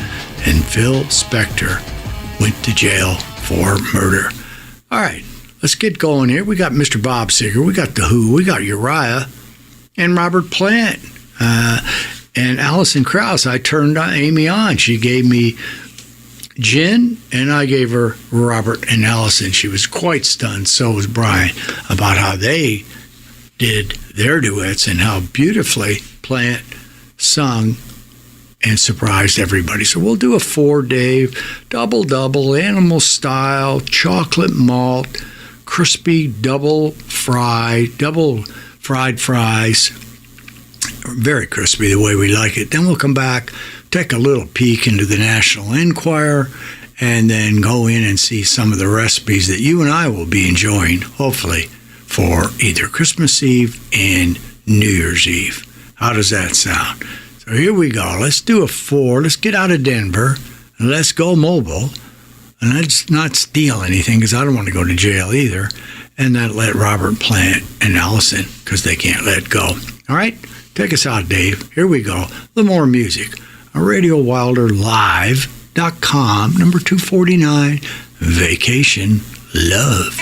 And Phil Spector went to jail for murder. All right. Let's get going here. We got Mr. Bob Seger. We got The Who. We got Uriah and Robert Plant. And Alison Krauss. I turned Amy on. She gave me Gin, and I gave her Robert and Allison. She was quite stunned. So was Brian about how they did their duets and how beautifully Plant sung and surprised everybody. So we'll do a 4-day double, animal style, chocolate malt, crispy double fried fries. Very crispy the way we like it. Then we'll come back, take a little peek into the National Enquirer, and then go in and see some of the recipes that you and I will be enjoying, hopefully, for either Christmas Eve and New Year's Eve. How does that sound? So here we go. Let's do a 4. Let's get out of Denver and let's go mobile. And let's not steal anything because I don't want to go to jail either. And then let Robert Plant and Allison because they can't let go. All right? Take us out, Dave. Here we go. A little more music. RadioWilderLive.com, number 249, Vacation Love.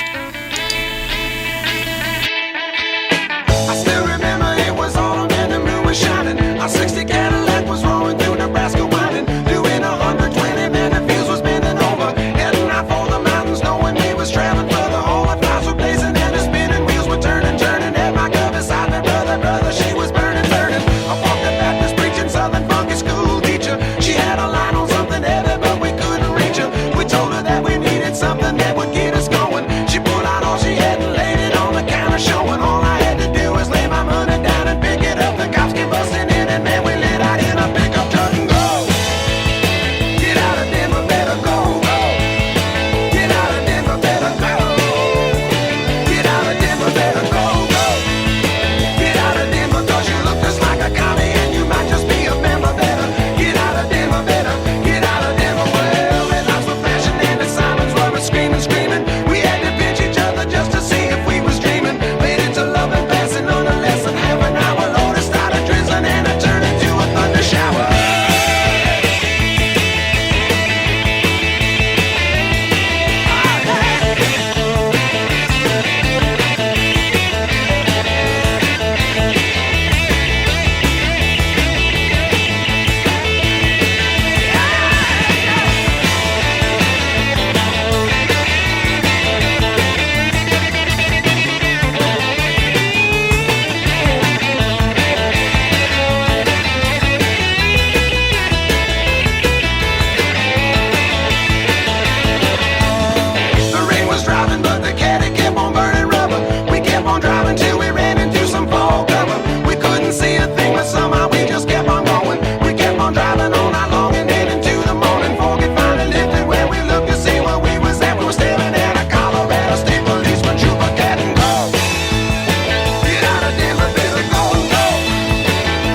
I still remember it was autumn and the moon was shining. Our 60 Cadillac was rolling through Nebraska, winding, doing 120, then the fuse was bending over, heading out for the mountains, knowing he was traveling further. All the clouds were blazing and the spinning wheels were turning. Had my girl beside me, brother, she was burning. I walked the Baptist preaching Southern funky school teacher. She had a line on something heavy, but we couldn't reach her. We told her that we needed something that would get us going. She pulled out all she had and laid it on the counter, showing all I had to do was lay my money down and pick it up. The cops came busting in and man, we lit out in a pickup truck and go. Get out of Denver, better go. Get out of Denver, better go. Get out of Denver, better go. Get out of Denver, cause you look just like a commie and you might just be a member. Better get out of Denver, better get out of Denver. Well, red lights were flashing and the sirens were screaming. We had to pinch each other just to see if we was dreaming. Made it to love and passing on a less than half an hour. Lord, it started drizzling and it turned into a thunder shower. The rain was driving, but the caddy kept on burning rubber. We kept on driving till we ran into some fog cover. We couldn't see a thing, but somehow we just kept on going. We kept on driving all night long and then into the morning. Fog had finally lifted where we looked to see where we was at. We were staring at a Colorado State policeman, trooper, cat and dog. Get out of Denver, better go.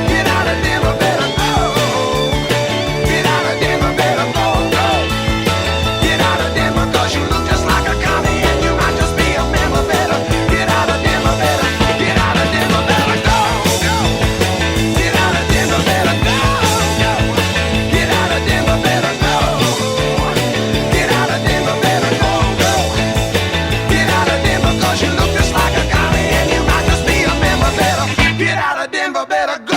Get out of Denver, better go. Get out of Denver, better go. Get out of Denver, cause you look just like a commie and you might just be a member. Better get out of Denver, better get out of Denver, better go. Get out of Denver, better go. Get out of Denver, better go. Get out of Denver, better go. Get out of Denver, cause you look just like a commie and you might just be a member. Better get out of Denver, better go.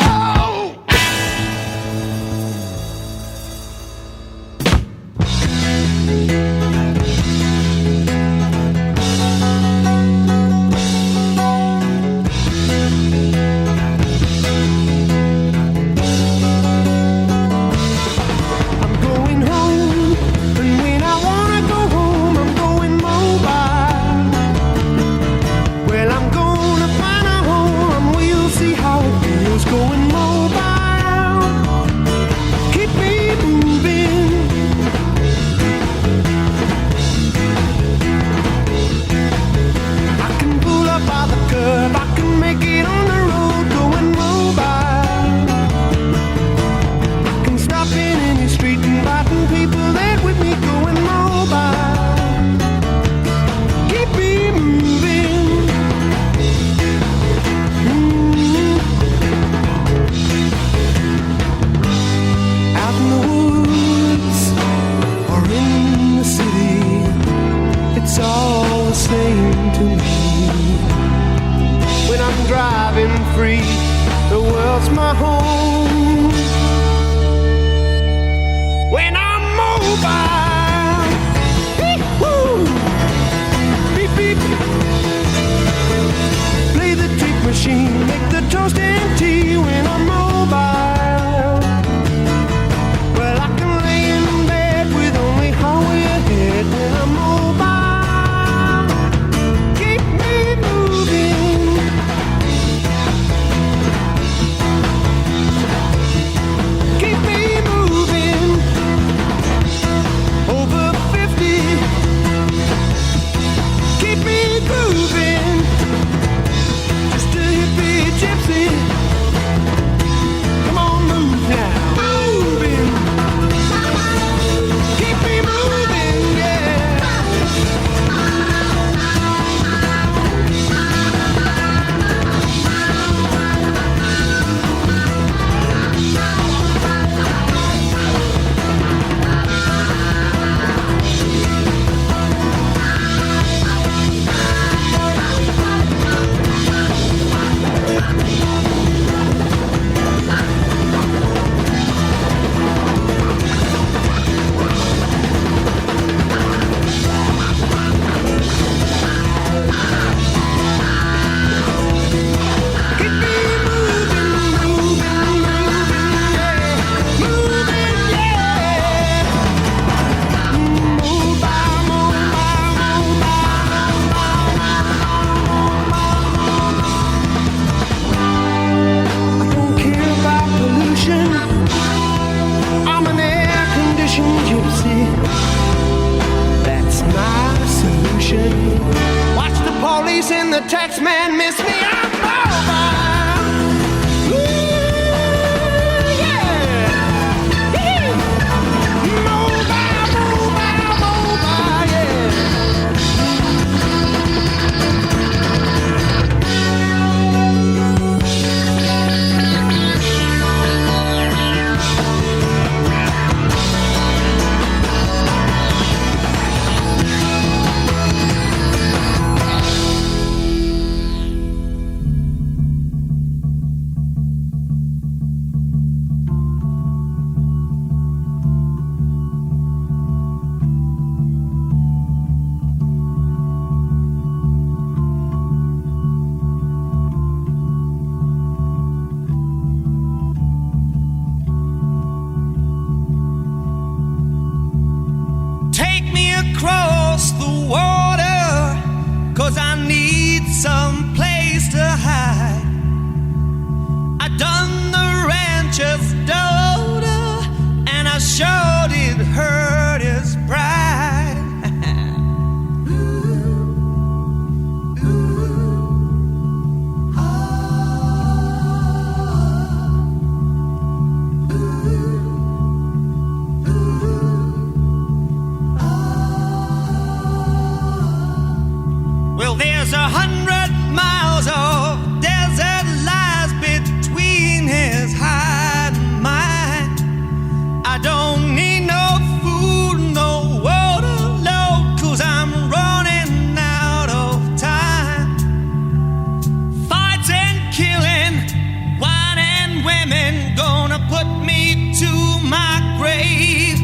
I'm going home, and when I wanna go home, I'm going mobile. Well, I'm gonna find a home, and we'll see how it feels going mobile. Keep me moving. I can pull up by the curb, I can make it on the road going mobile. I can stop in any street inviting people that with me going mobile. Keep me moving. Out in the woods or in the city, it's all the same to me. When I'm driving free, the world's my home. When I'm mobile, beep, woo, beep, beep. Play the trick machine, make the toast and tea when I'm mobile. Well, I can lay in bed with only highway ahead when I'm mobile. Keep me moving. tax man miss me, I'm mobile. Ooh, yeah. Mobile, yeah. Take me across the water, 'cause I need some place to hide. I done the rancher's daughter, and I sure did hurt his pride. Well, there's 100 miles of desert lies between his hide and mine. I don't need no food, no water, no, 'cause I'm running out of time. Fights and killing, wine and women, gonna put me to my grave.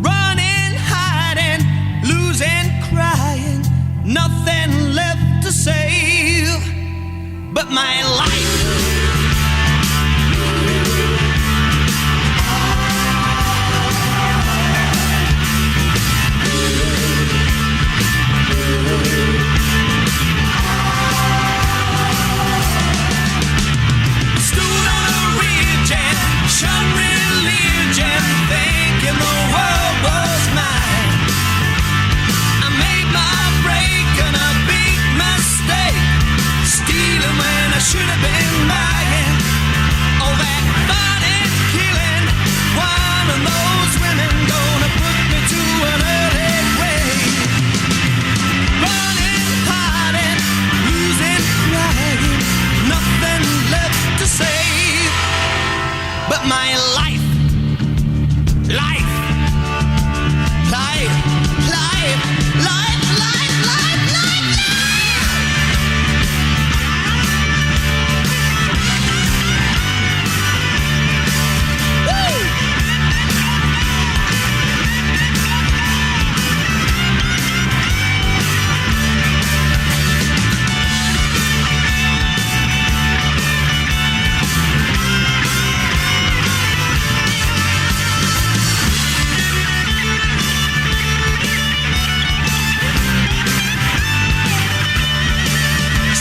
Running, hiding, losing, crying, nothing left to save but my life. Stood on a ridge and shunned religion, thinking the world was mine. I made my break and a big mistake, stealing when I should have been buying. All that fighting, killing, one of those women gonna put me to an early grave. Running, hiding, losing, crying, nothing left to save but my life. Life, life, life, life, life, life, life, Woo!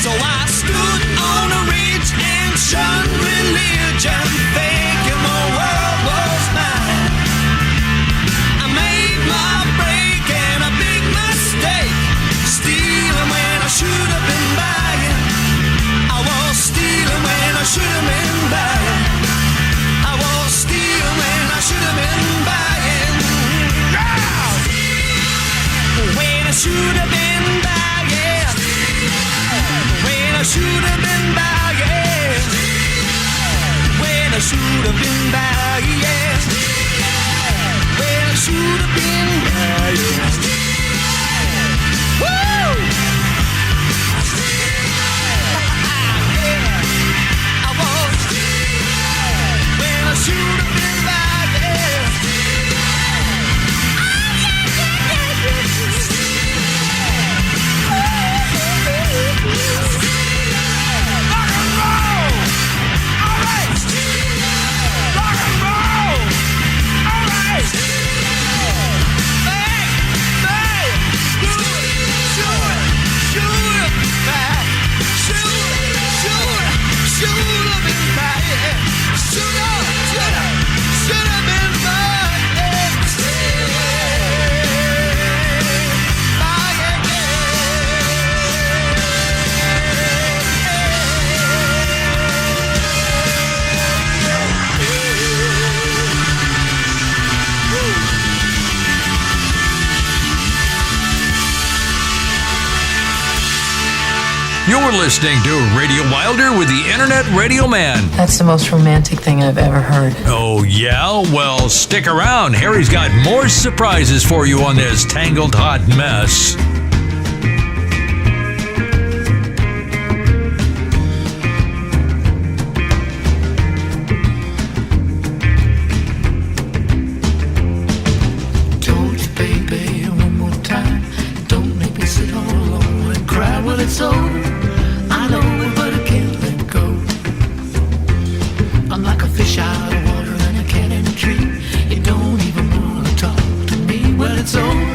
So I stood on a ridge and shunned religion, thinking the world was mine. I made my break and a big mistake, stealing when I should have been buying. I was stealing when I should have been buying. I was stealing when I should have been buying. Yeah! When I should have been buying. When I should have been buying. When I should have been buying. When I should have been buying. Woo! Yeah. I was when I should have been buying. You're listening to Radio Wilder with the Internet Radio Man. That's the most romantic thing I've ever heard. Oh, yeah? Well, stick around. Harry's got more surprises for you on this tangled hot mess. Told you, baby, one more time. Don't make me sit all alone and cry when it's over. I know it, but I can't let go. I'm like a fish out of water and I can't in a tree. You don't even want to talk to me when it's over.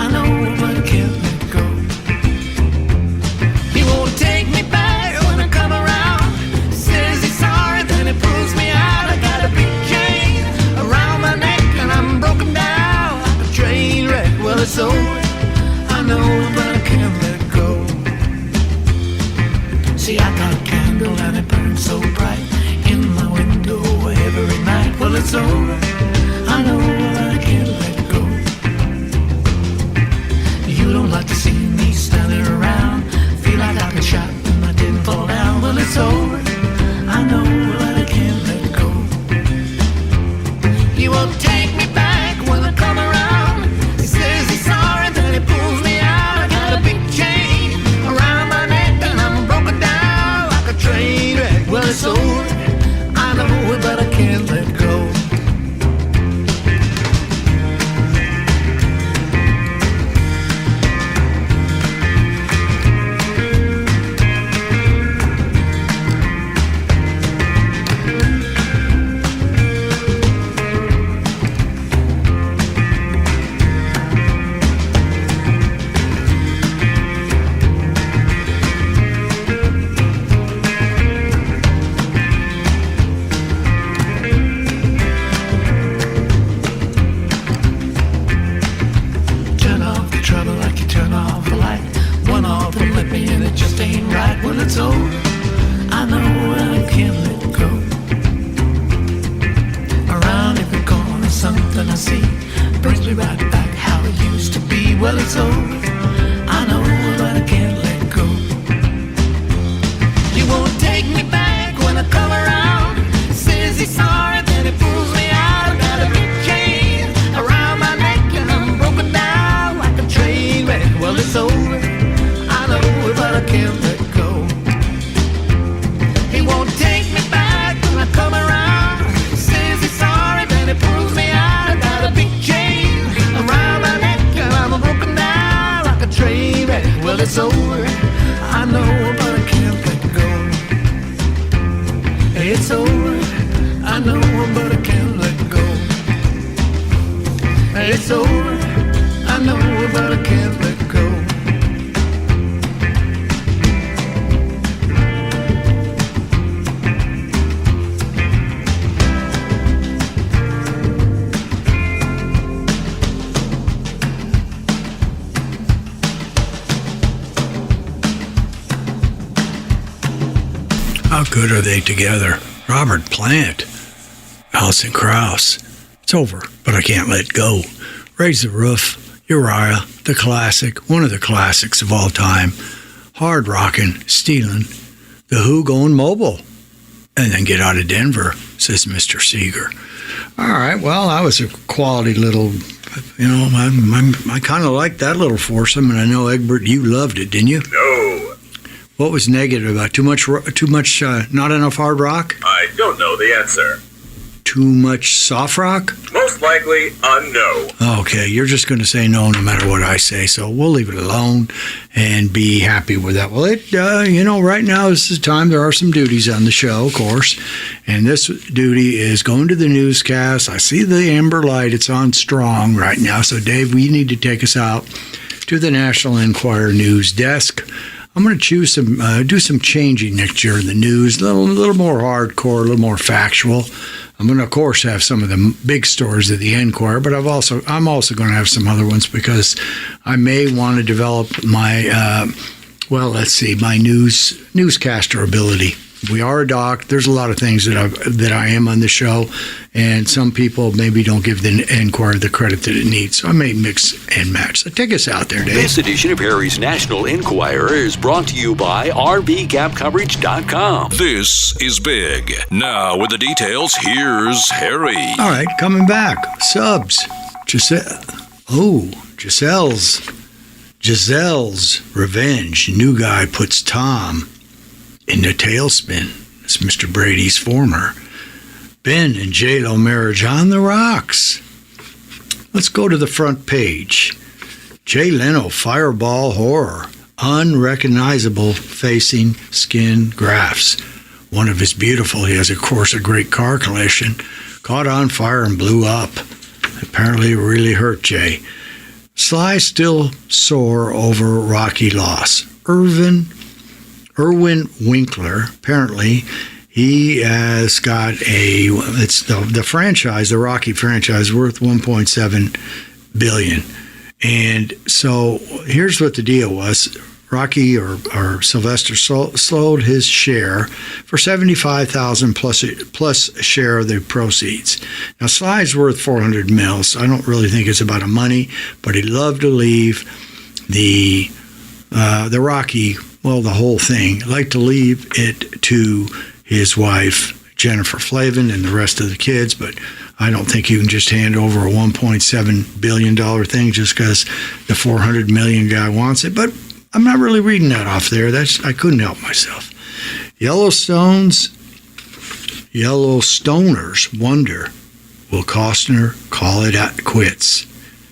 I know it, but I can't let go. He won't take me back when I come around. Says he's sorry, then he pulls me out. I got a big chain around my neck and I'm broken down like a train wreck. Well, it's over. I know it, but I can't let go. See, I got a candle and it burns so bright in my window every night. Well, it's over. I know I can't let go. You don't like to see me standing around. Feel like I've been shot and I didn't fall down. Well, it's over. I know that I can't let go. He won't take me back when I come around. He says he's sorry, then he pulls me out. I got a big chain around my neck and I'm broken down like a train wreck. Well, it's over. I know it, but I can't let go. Turn off the trouble like you turn off a light. One off and let me in, it just ain't right. Well, it's over. I know I can't let go. Around every corner, something I see brings me right back how it used to be. Well, it's over. I know that I can't let go. He won't take me back when I come around. Says he's sorry, then he pulls me out. I got a big chain around my neck and I'm broken down like a train wreck. Well, it's over. I know it, but I can't let go. He won't take me back when I come around. Says he's sorry, then he pulls me out. I got a big chain around my neck and I'm broken down like a train wreck. Well, it's over. I know, but I can't let go. It's over. I know, but I can't let go. It's over. I know, but I can't let go. How good are they together? Robert Plant, Alison Krauss. It's over, but I can't let go. Raise the Roof, Uriah, the classic, one of the classics of all time. Hard rockin', stealing, The Who going mobile. And then Get Out of Denver, says Mr. Seeger. All right, well, that was a quality little, you know, I kind of liked that little foursome, and I know, Egbert, you loved it, didn't you? No, What was negative about too much, not enough hard rock? I don't know the answer. Too much soft rock? Most likely a no. Okay, you're just going to say no matter what I say, so we'll leave it alone and be happy with that. Well, right now this is the time. There are some duties on the show, of course, and this duty is going to the newscast. I see the amber light. It's on strong right now, so Dave, we need to take us out to the National Enquirer news desk. I'm going to do some changing next year in the news, a little more hardcore, a little more factual. I'm going to, of course, have some of the big stories of the Enquirer, but I'm also going to have some other ones because I may want to develop my, my newscaster ability. We are a doc. There's a lot of things that I am on the show, and some people maybe don't give the Enquirer the credit that it needs. So I may mix and match. So take us out there, Dave. This edition of Harry's National Enquirer is brought to you by RVGapCoverage.com. This is big. Now with the details, here's Harry. All right, coming back. Subs. Giselle's revenge. New guy puts Tom in the tailspin. It's Mr. Brady's former. Ben and J-Lo marriage on the rocks. Let's go to the front page. Jay Leno, fireball horror. Unrecognizable facing skin grafts. One of his beautiful, he has, of course, a great car collection, caught on fire and blew up. Apparently it really hurt Jay. Sly still sore over Rocky loss. Erwin Winkler, apparently, he has got it's the franchise, the Rocky franchise, worth $1.7 billion. And so here's what the deal was. Rocky or Sylvester sold his share for $75,000 plus a share of the proceeds. Now Sly's worth $400 million, so I don't really think it's about the money, but he'd love to leave the Rocky, well, the whole thing. I'd like to leave it to his wife, Jennifer Flavin, and the rest of the kids, but I don't think you can just hand over a $1.7 billion thing just because the $400 million guy wants it. But I'm not really reading that off there. I couldn't help myself. Yellowstoners wonder, will Costner call it quits?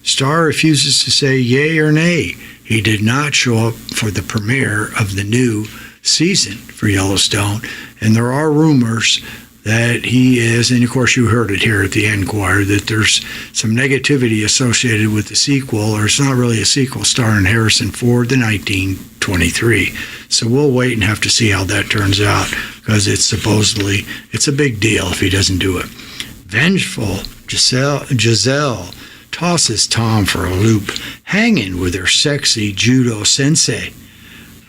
Starr refuses to say yay or nay. He did not show up for the premiere of the new season for Yellowstone, and there are rumors that he is, and of course you heard it here at the Enquirer, that there's some negativity associated with the sequel, or it's not really a sequel, starring Harrison Ford, the 1923. So we'll wait and have to see how that turns out, because it's a big deal if he doesn't do it. Vengeful Giselle tosses Tom for a loop, hanging with her sexy judo sensei.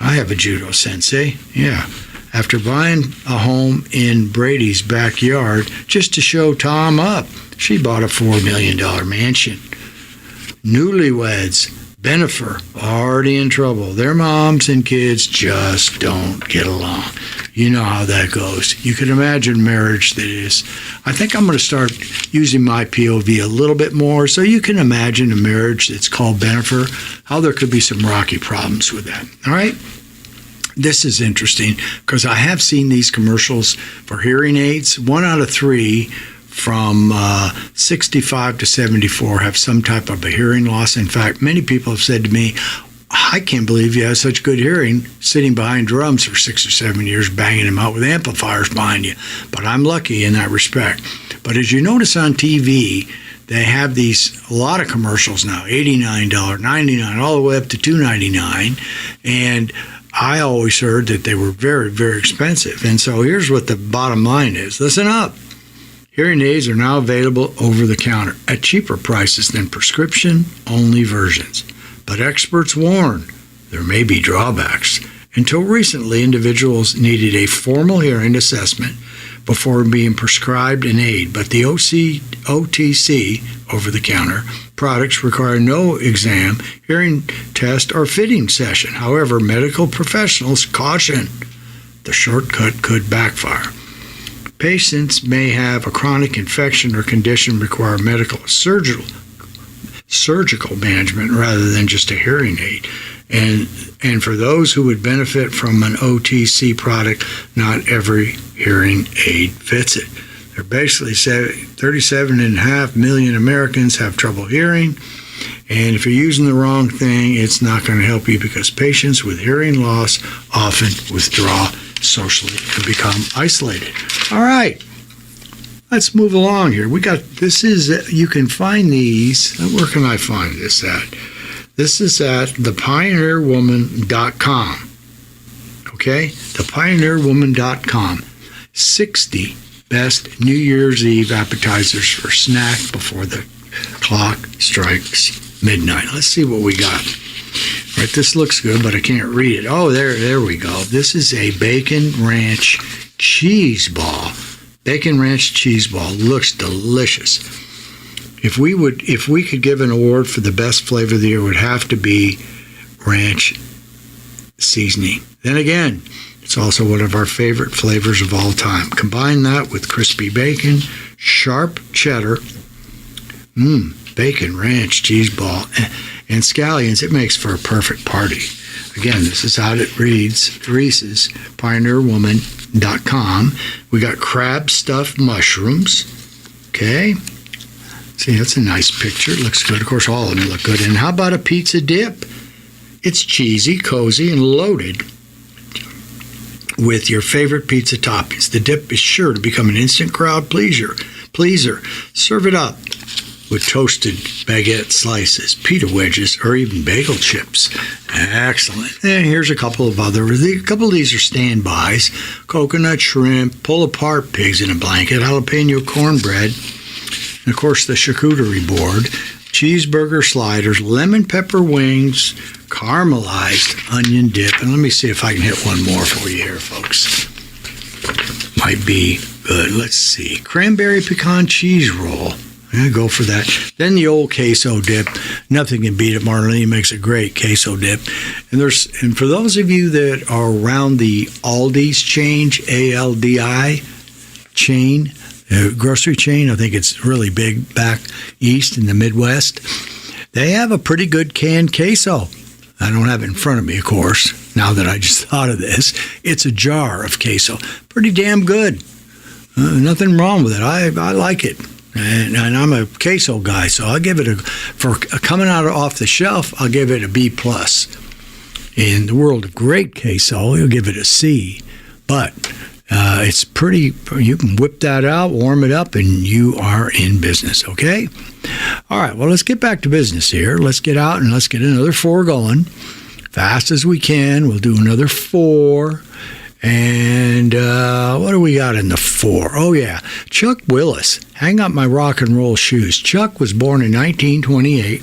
I have a judo sensei, yeah. After buying a home in Brady's backyard just to show Tom up, she bought a $4 million mansion. Newlyweds, Benifer, already in trouble. Their moms and kids just don't get along. You know how that goes. You can imagine marriage that is. I think I'm going to start using my POV a little bit more, so you can imagine a marriage that's called Benifer, how there could be some rocky problems with that. All right? This is interesting because I have seen these commercials for hearing aids. 1 out of 3 from 65 to 74 have some type of a hearing loss. In fact, many people have said to me, I can't believe you have such good hearing sitting behind drums for 6 or 7 years, banging them out with amplifiers behind you. But I'm lucky in that respect. But as you notice on TV, they have a lot of commercials now, $89, $99, all the way up to $299. And I always heard that they were very, very expensive. And so here's what the bottom line is. Listen up. Hearing aids are now available over the counter at cheaper prices than prescription-only versions. But experts warn there may be drawbacks. Until recently, individuals needed a formal hearing assessment before being prescribed an aid, but the OTC, over-the-counter, products require no exam, hearing test, or fitting session. However, medical professionals caution the shortcut could backfire. Patients may have a chronic infection or condition require medical surgical management rather than just a hearing aid. And for those who would benefit from an OTC product, not every hearing aid fits it. They're basically 37.5 million Americans have trouble hearing, and if you're using the wrong thing, it's not going to help you because patients with hearing loss often withdraw socially and become isolated. All right, let's move along here. You can find these. Where can I find this at? This is at thepioneerwoman.com. Okay? Thepioneerwoman.com. 60 best New Year's Eve appetizers for snack before the clock strikes midnight. Let's see what we got. Right, this looks good, but I can't read it. Oh, there we go. This is a bacon ranch cheese ball. Bacon ranch cheese ball looks delicious. If we could give an award for the best flavor of the year, it would have to be ranch seasoning. Then again, it's also one of our favorite flavors of all time. Combine that with crispy bacon, sharp cheddar, bacon ranch cheese ball, and scallions. It makes for a perfect party. Again, this is how it reads. Reese's PioneerWoman.com. We got crab stuffed mushrooms. Okay. See, that's a nice picture. It looks good. Of course, all of them look good. And how about a pizza dip? It's cheesy, cozy, and loaded with your favorite pizza toppings. The dip is sure to become an instant crowd pleaser. Serve it up with toasted baguette slices, pita wedges, or even bagel chips. Excellent. And here's a couple of these are standbys. Coconut shrimp, pull-apart pigs in a blanket, jalapeno cornbread, and, of course, the charcuterie board, cheeseburger sliders, lemon pepper wings, caramelized onion dip. And let me see if I can hit one more for you here, folks. Might be good. Let's see. Cranberry pecan cheese roll. I'm going to go for that. Then the old queso dip. Nothing can beat it. Marlene makes a great queso dip. And for those of you that are around the Aldi's chain, ALDI chain, grocery chain, I think it's really big back east in the Midwest, they have a pretty good canned queso. I don't have it in front of me, of course, now that I just thought of this. It's a jar of queso. Pretty damn good. Nothing wrong with it. I like it. And I'm a queso guy, so I'll give it for coming out off the shelf, I'll give it a B+. In the world of great queso, you'll give it a C. But it's pretty, you can whip that out, warm it up, and you are in business, okay? All right, well, let's get back to business here. Let's get out and let's get another 4 going. Fast as we can. We'll do another 4. And what do we got in the 4? Oh, yeah. Chuck Willis. Hang up my rock and roll shoes. Chuck was born in 1928,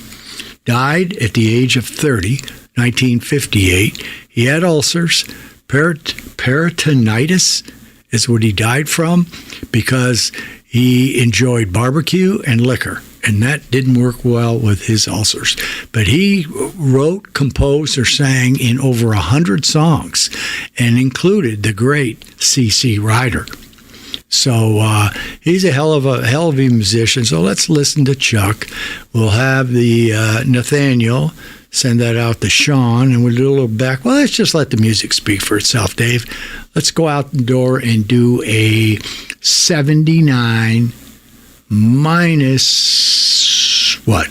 died at the age of 30, 1958. He had ulcers. Peritonitis is what he died from because he enjoyed barbecue and liquor, and that didn't work well with his ulcers. But he wrote, composed, or sang in over 100 songs and included the great C.C. Ryder. So he's a hell of a musician. So let's listen to Chuck. We'll have the Nathaniel send that out to Sean, and we'll do a little back. Well, let's just let the music speak for itself, Dave. Let's go out the door and do a 79 minus what?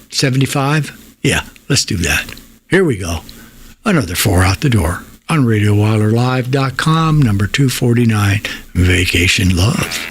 75? Yeah, let's do that. Here we go. Another 4 out the door on RadioWilderLive.com, number 249, Vacation Love.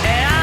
And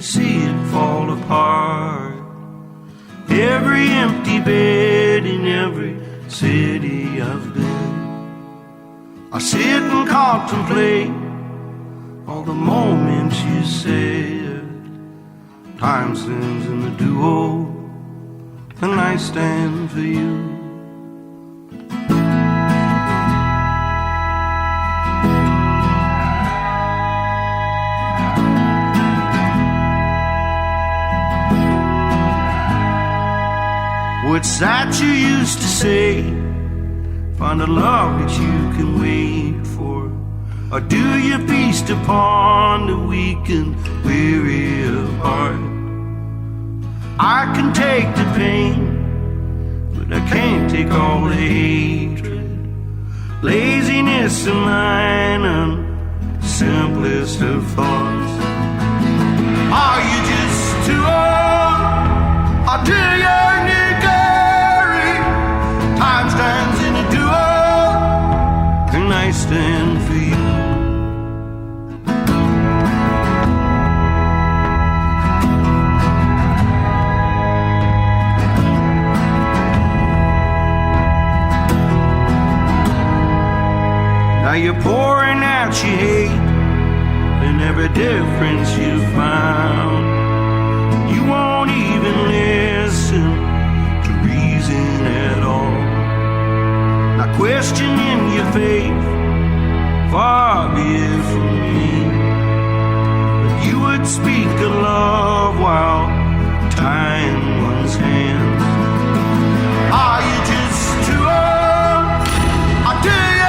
to see it fall apart. Every empty bed in every city I've been, I sit and contemplate all the moments you said. Time stands in the duo, and I stand for you. What's that you used to say? Find a love that you can wait for, or do you feast upon the weak and weary of heart? I can take the pain, but I can't take all the hatred, laziness of mine, and simplest of thoughts. Are you just too old, or do you need carry? Time stands in a duo, and I stand for you. Now you're pouring out your hate and every difference you found. You won't even listen to reason at all. Not questioning your faith, far be it from me. But you would speak of love while tying one's hands. Are you just too old, or do you?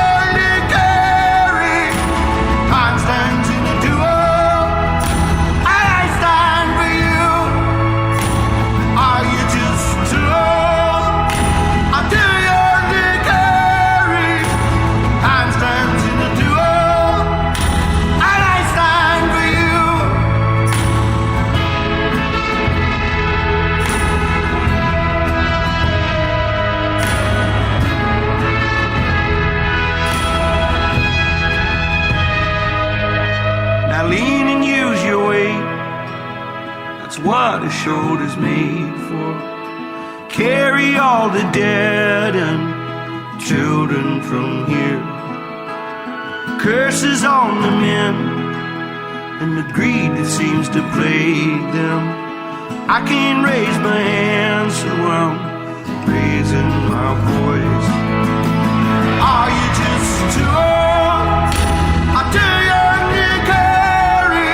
What a shoulder's made for. Carry all the dead and children from here. Curses on the men and the greed that seems to plague them. I can't raise my hands, so I'm raising my voice. Are you just too old, or do you need carry?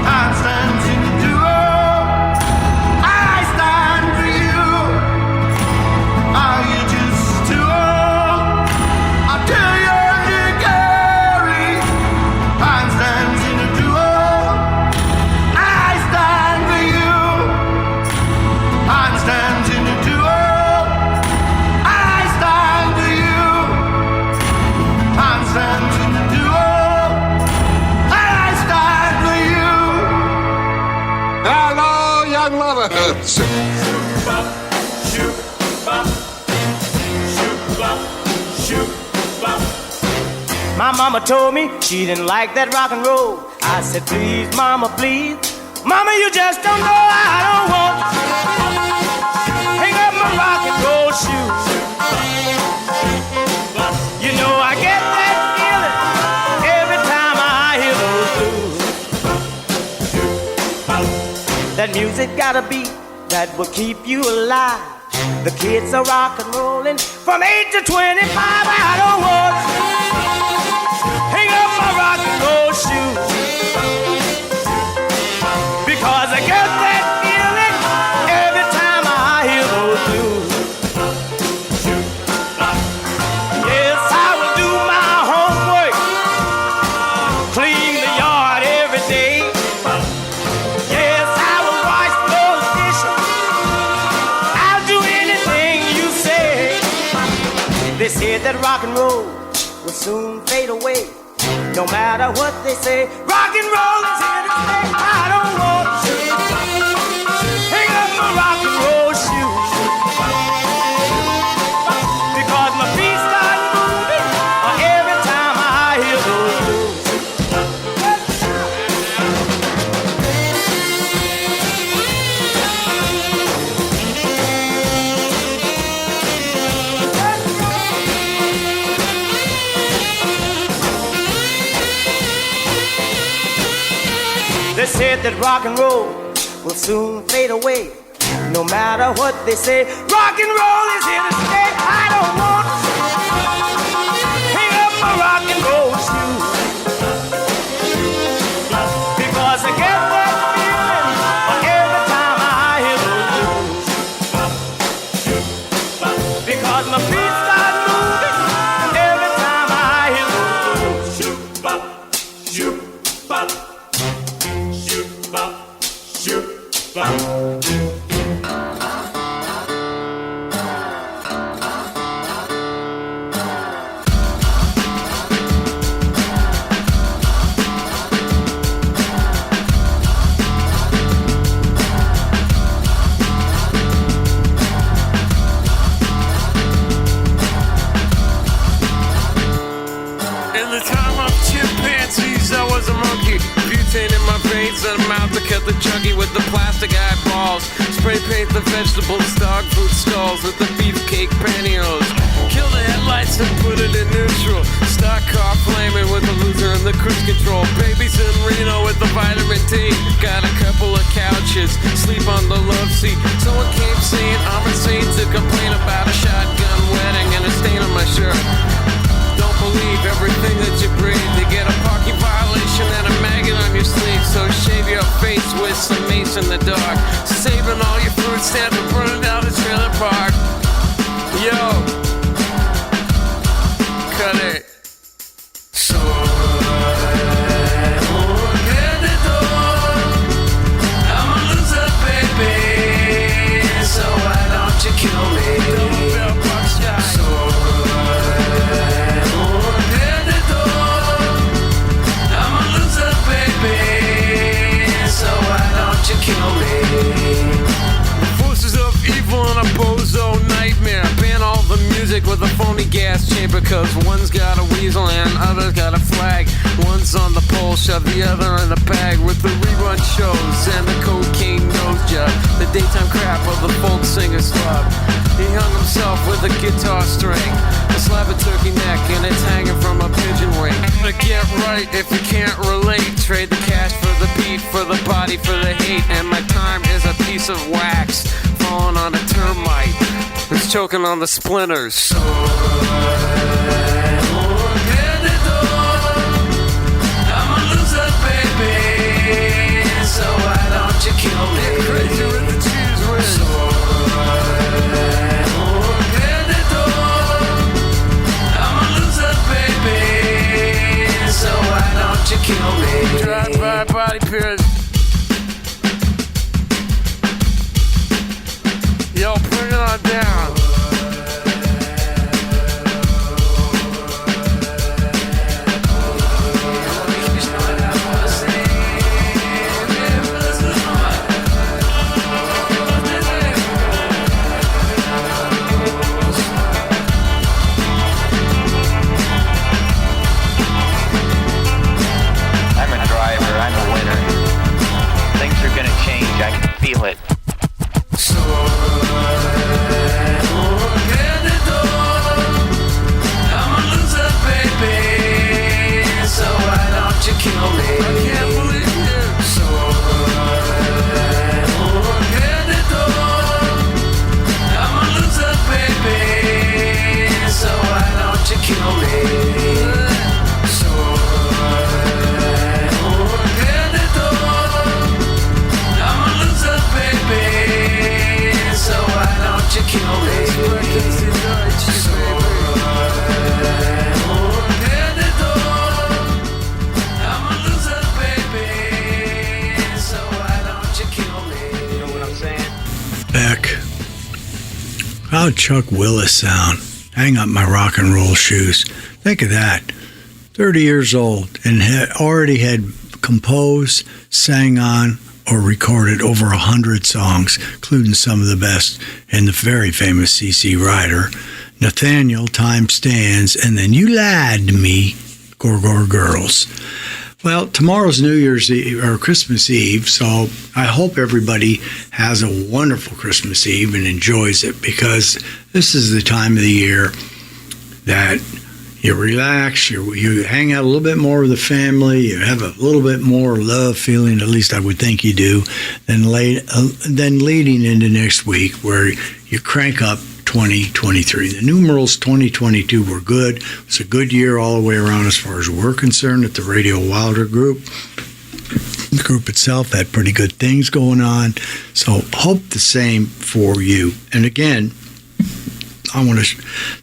Time stands in the duo. My mama told me she didn't like that rock and roll. I said, please, mama, please. Mama, you just don't know I don't want to hang up my rock and roll shoes. You know I get that feeling every time I hear those blues. That music got a beat that will keep you alive. The kids are rock and rolling from 8 to 25. I don't want to hang up my rock and roll shoes, because I get that feeling every time I hear those blues. Yes, I will do my homework, clean the yard every day. Yes, I will wash those dishes. I'll do anything you say. They said that rock and roll will soon fade away. No matter what they say, rock and roll is here to stay. I don't want to hang up my rock and roll shoes, because my feet start moving every time I hear those blues. said that rock and roll will soon fade away. No matter what they say, rock and roll is here to stay. I don't want to hang up my rock and roll shoes, because I get that feeling every time I hear those blues. Because my feet start moving every time I hear those blues. Shoot, bop, shoot, bop, shoot, bop, shoot, bop. In my veins and I'm out to cut the chuggy with the plastic eyeballs. Spray paint the vegetables, dog food skulls with the beefcake pantyhose. Kill the headlights and put it in neutral. Stock car flaming with the loser and the cruise control. Babies in Reno with the vitamin D. Got a couple of couches, sleep on the love seat. Someone came saying I'm insane to complain about a shotgun wedding and a stain on my shirt. Don't believe everything that you breathe. You get a parking violation and a maggot on your sleeve. So shave your face with some mace in the dark. Saving all your fruit stands and burning down the trailer park. Yo, cut it. So I'm a loser, baby. So why don't you kill me? So kill me. The forces of evil and a bozo nightmare. Ban all the music with a phony gas chamber, cause one's got a weasel and other's got a flag. One's on the pole, shove the other in the bag with the rerun shows and the cocaine nose job. The daytime crap of the folk singer's club. He hung himself with a guitar string, a slab of turkey neck, and it's hanging from a pigeon wing. To get right if you can't relate, trade the cash for the beat, for the body, for the hate. And my time is a piece of wax falling on a termite that's choking on the splinters. So I'm a loser, baby. So why don't you kill me? Get crazy with the cheese whiz. So so why don't you kill me? Drive-by body pierce. Yo, bring it on down. I can feel it. So I'm a loser, baby. So why don't you kill me? I can't believe you. So I'm a loser, baby. So why don't you kill me? You kill me. I'm a loser, baby. So why don't you kill me? You know what I'm saying? Beck, how'd Chuck Willis sound? Hang up my rock and roll shoes. Think of that. 30 years old and already had composed, sang on, or recorded over 100 songs, including some of the best in the very famous C.C. Rider, Nathaniel, Time Stands, and then You Lied to Me, Gorgor Girls. Well, tomorrow's New Year's Eve, or Christmas Eve, so I hope everybody has a wonderful Christmas Eve and enjoys it, because this is the time of the year that You relax, you hang out a little bit more with the family, you have a little bit more love feeling, at least I would think you do, than leading into next week where you crank up 2023. The numerals 2022 were good. It's a good year all the way around as far as we're concerned at the Radio Wilder Group. The group itself had pretty good things going on, so hope the same for you. And again, I want to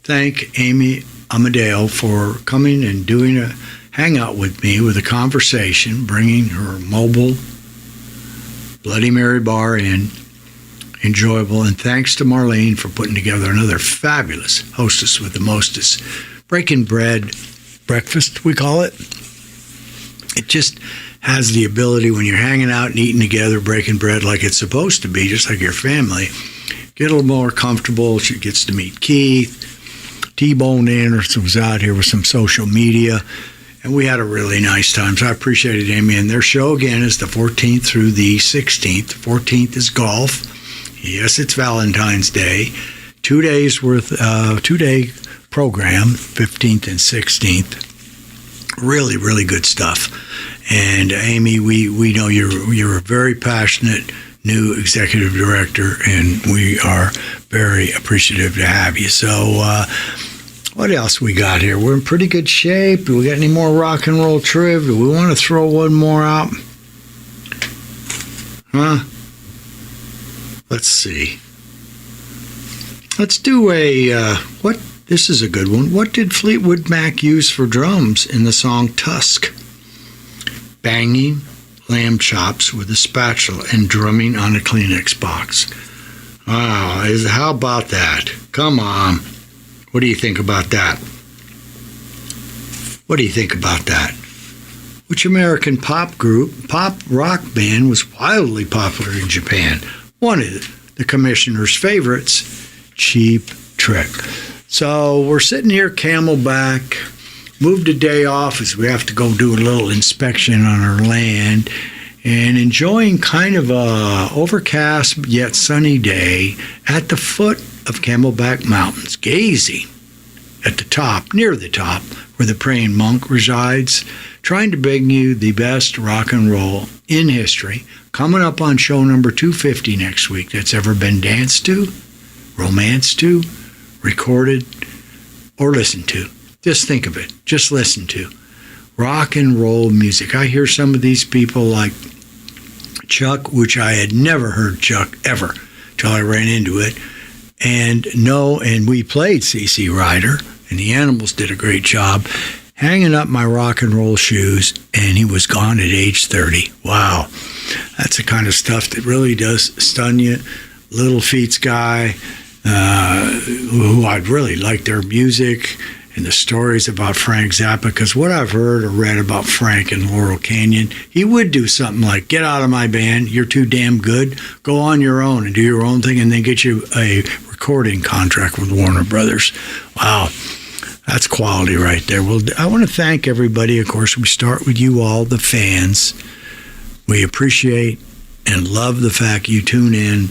thank Amy Amadeo for coming and doing a hangout with me with a conversation, bringing her mobile Bloody Mary bar in. Enjoyable. And thanks to Marlene for putting together another fabulous Hostess with the Mostess breaking bread breakfast, we call it. It just has the ability when you're hanging out and eating together, breaking bread like it's supposed to be, just like your family, get a little more comfortable. She gets to meet Keith. T-Bone Anderson was out here with some social media, and we had a really nice time. So I appreciate it, Amy. And their show, again, is the 14th through the 16th. 14th is golf. Yes, it's Valentine's Day. 2 days worth, 2-day program, 15th and 16th. Really, really good stuff. And Amy, we know you're a very passionate new executive director, and we are very appreciative to have you. So, what else we got here? We're in pretty good shape. Do we got any more rock and roll trivia? Do we want to throw one more out? Huh? Let's see. Let's do a, what? This is a good one. What did Fleetwood Mac use for drums in the song Tusk? Banging lamb chops with a spatula and drumming on a Kleenex box. Wow, how about that? Come on. What do you think about that? What do you think about that? Which American pop rock band was wildly popular in Japan? One of the commissioner's favorites, Cheap Trick. So we're sitting here Camelback, moved a day off as we have to go do a little inspection on our land, and enjoying kind of a overcast yet sunny day at the foot of Camelback Mountains, gazing at the top, near the top, where the praying monk resides, trying to bring you the best rock and roll in history, coming up on show number 250 next week that's ever been danced to, romanced to, recorded, or listened to. Just think of it. Just listen to. Rock and roll music. I hear some of these people like Chuck, which I had never heard Chuck ever till I ran into it. And we played CC Rider, and the Animals did a great job hanging up my rock and roll shoes, and he was gone at age 30. Wow. That's the kind of stuff that really does stun you. Little Feats guy, who I'd really like their music and the stories about Frank Zappa, because what I've heard or read about Frank in Laurel Canyon, he would do something like, get out of my band, you're too damn good, go on your own and do your own thing, and then get you a recording contract with Warner Brothers. Wow, that's quality right there. Well, I want to thank everybody. Of course, we start with you all, the fans. We appreciate and love the fact you tune in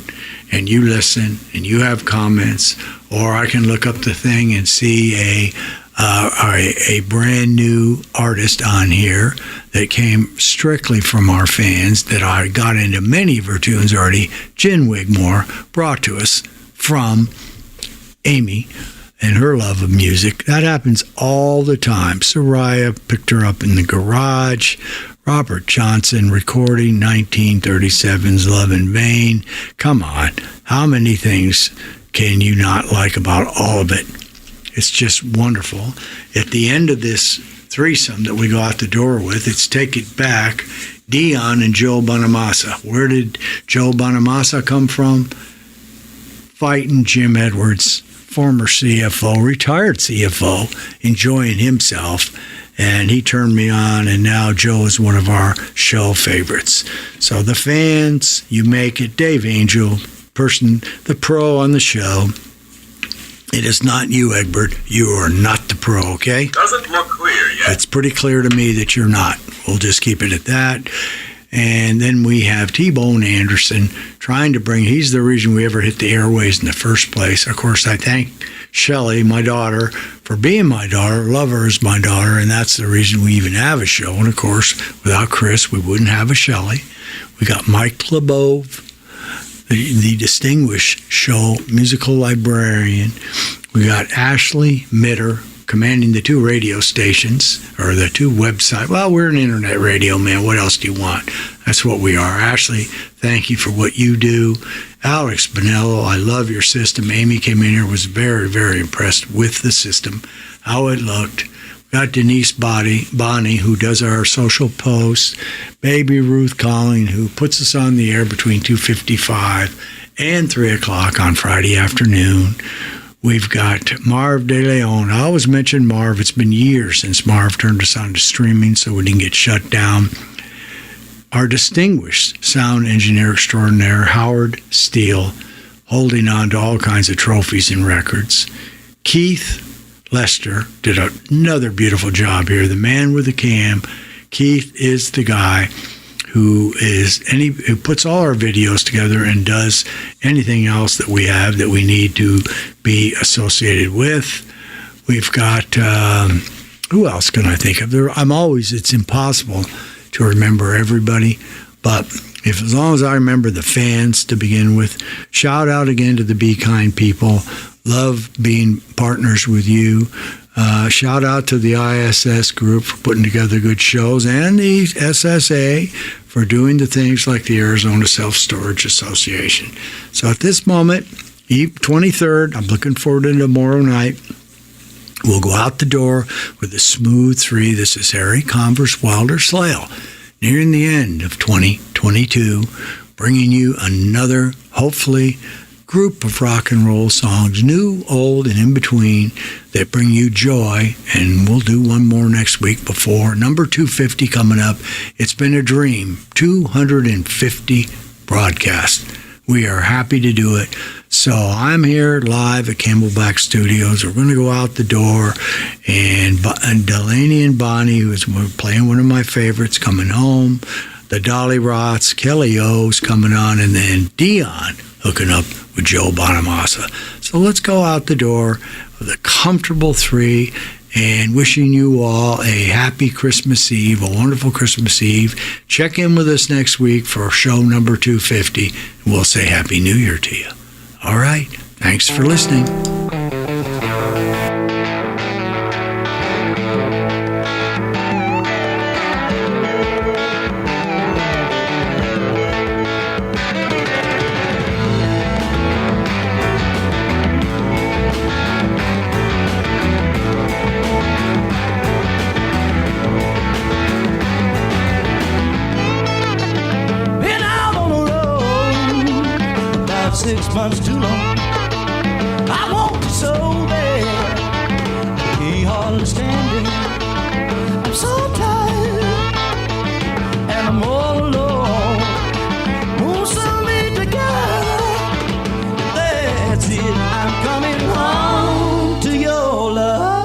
and you listen and you have comments, or I can look up the thing and see a brand new artist on here that came strictly from our fans that I got into many of her tunes already. Jen Wigmore brought to us from Amy and her love of music. That happens all the time. Soraya picked her up in the garage. Robert Johnson recording 1937's Love in Vain. Come on, how many things can you not like about all of it? It's just wonderful. At the end of this threesome that we go out the door with, it's Take It Back, Dion and Joe Bonamassa. Where did Joe Bonamassa come from? Fighting Jim Edwards, former CFO, retired CFO, enjoying himself. And he turned me on, and now Joe is one of our show favorites. So the fans, you make it. Dave Angel, the pro on the show. It is not you, Egbert. You are not the pro, okay? Doesn't look clear yet. It's pretty clear to me that you're not. We'll just keep it at that. And then we have T-Bone Anderson trying to bring, he's the reason we ever hit the airways in the first place. Of course, I thank Shelley, my daughter, for being my daughter, love her as my daughter, and that's the reason we even have a show. And of course, without Chris, we wouldn't have a Shelley. We got Mike LeBove, the distinguished show musical librarian. We got Ashley Mitter, commanding the 2 radio stations, or the 2 websites. Well, we're an internet radio, man. What else do you want? That's what we are. Ashley, thank you for what you do. Alex Bonello, I love your system. Amy came in here, was very, very impressed with the system, how it looked. We got Denise Bonnie, who does our social posts. Baby Ruth Colling, who puts us on the air between 2:55 and 3 o'clock on Friday afternoon. We've got Marv De Leon. I always mention Marv. It's been years since Marv turned us on to streaming, so we didn't get shut down. Our distinguished sound engineer extraordinaire, Howard Steele, holding on to all kinds of trophies and records. Keith Lester did another beautiful job here. The man with the cam. Keith is the guy who puts all our videos together and does anything else that we have that we need to be associated with. We've got, who else can I think of? It's impossible to remember everybody, but as long as I remember the fans to begin with, shout out again to the Be Kind people. Love being partners with you. Shout out to the ISS group for putting together good shows, and the SSA for doing the things like the Arizona Self-Storage Association. So at this moment, 23rd, I'm looking forward to tomorrow night. We'll go out the door with a smooth 3. This is Harry Converse Wilder Slale, nearing the end of 2022, bringing you another, hopefully, group of rock and roll songs, new, old, and in between, that bring you joy. And we'll do one more next week before number 250 coming up. It's been a dream. 250 broadcasts. We are happy to do it. So I'm here live at Camelback Studios. We're going to go out the door, and Delaney and Bonnie, who's playing one of my favorites, coming home. The Dolly Rots, Kelly O's coming on, and then Dion hooking up with Joe Bonamassa. So let's go out the door with a comfortable 3 and wishing you all a happy Christmas Eve, a wonderful Christmas Eve. Check in with us next week for show number 250, and we'll say Happy New Year to you. All right. Thanks for listening. Been out on the road about 6 months too long. I want you so bad, can't hardly stand it. I'm so tired and I'm all alone. Won't somebody together? That's it. I'm coming home to your love.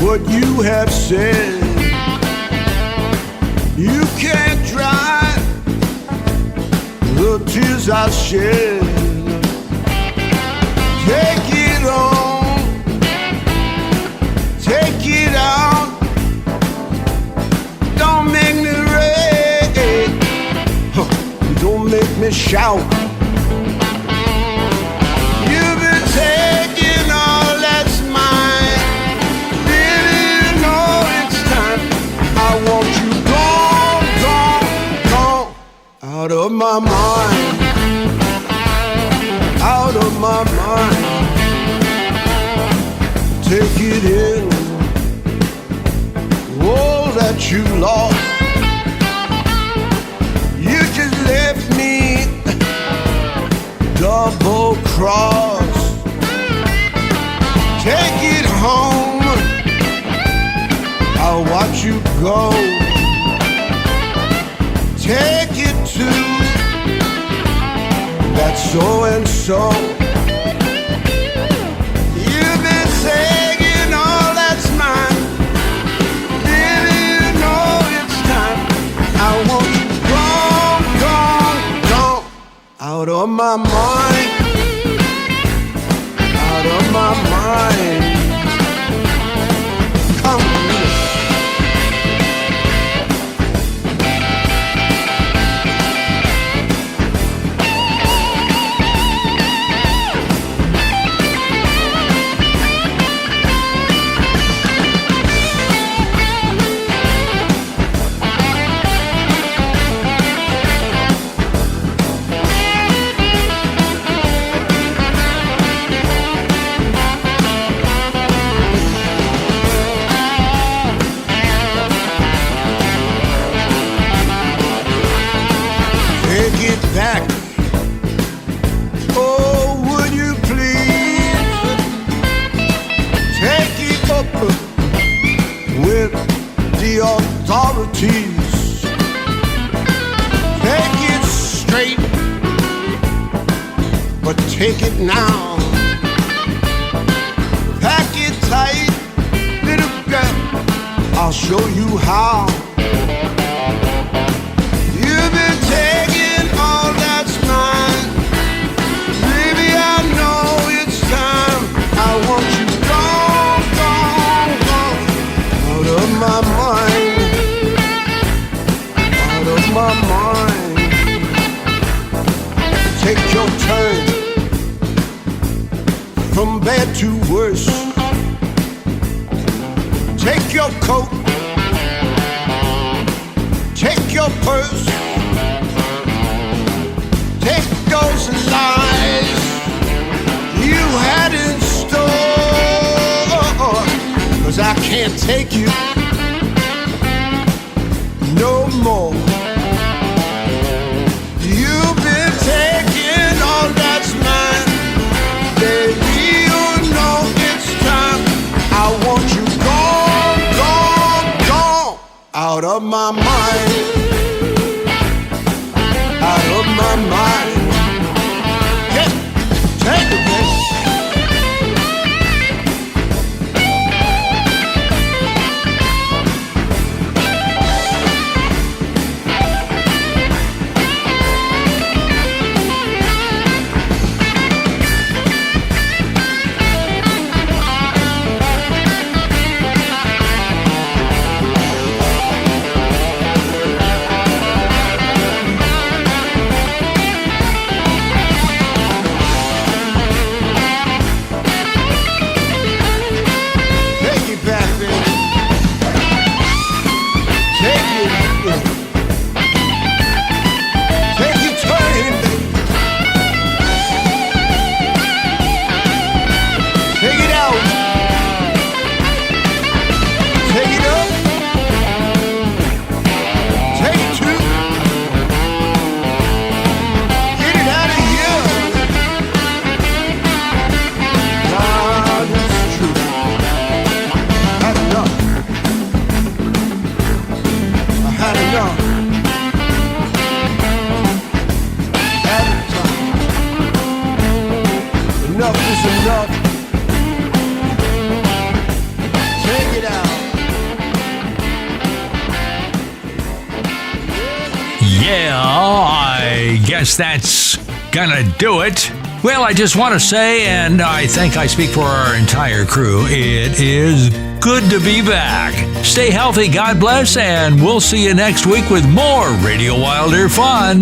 what you have said. You can't dry the tears I shed. Take it on, take it out. Don't make me rage, don't make me shout. You've been taking all that's mine. Baby, you know it's time. I want you gone, gone, gone, out of my mind, out of my mind. Take it in, all that you lost. You just left me double cross. Take it home, I'll watch you go. Take it to that so and so. You've been taking all that's mine. Baby, you know it's time. I want you gone, gone, gone, out of my mind, out of my mind. Come here. Take it back. Oh, would you please take it up with the authorities? Take it straight, but take it now. Pack it tight, little girl, I'll show you how. You've been taking all that's mine. Baby, I know it's time. I want you gone, gone, gone, out of my mind, out of my mind. Take your turn from bad to worse. Take your coat, take your purse, take those lies you had in store, 'cause I can't take you no more. You've been taking all that's mine. Baby, you know it's time. I want you gone, gone, gone, out of my mind, out of my mind. Yeah, take it, baby. I guess that's gonna do it. Well, I just want to say, and I think I speak for our entire crew, it is good to be back. Stay healthy, God bless, and we'll see you next week with more Radio Wilder fun.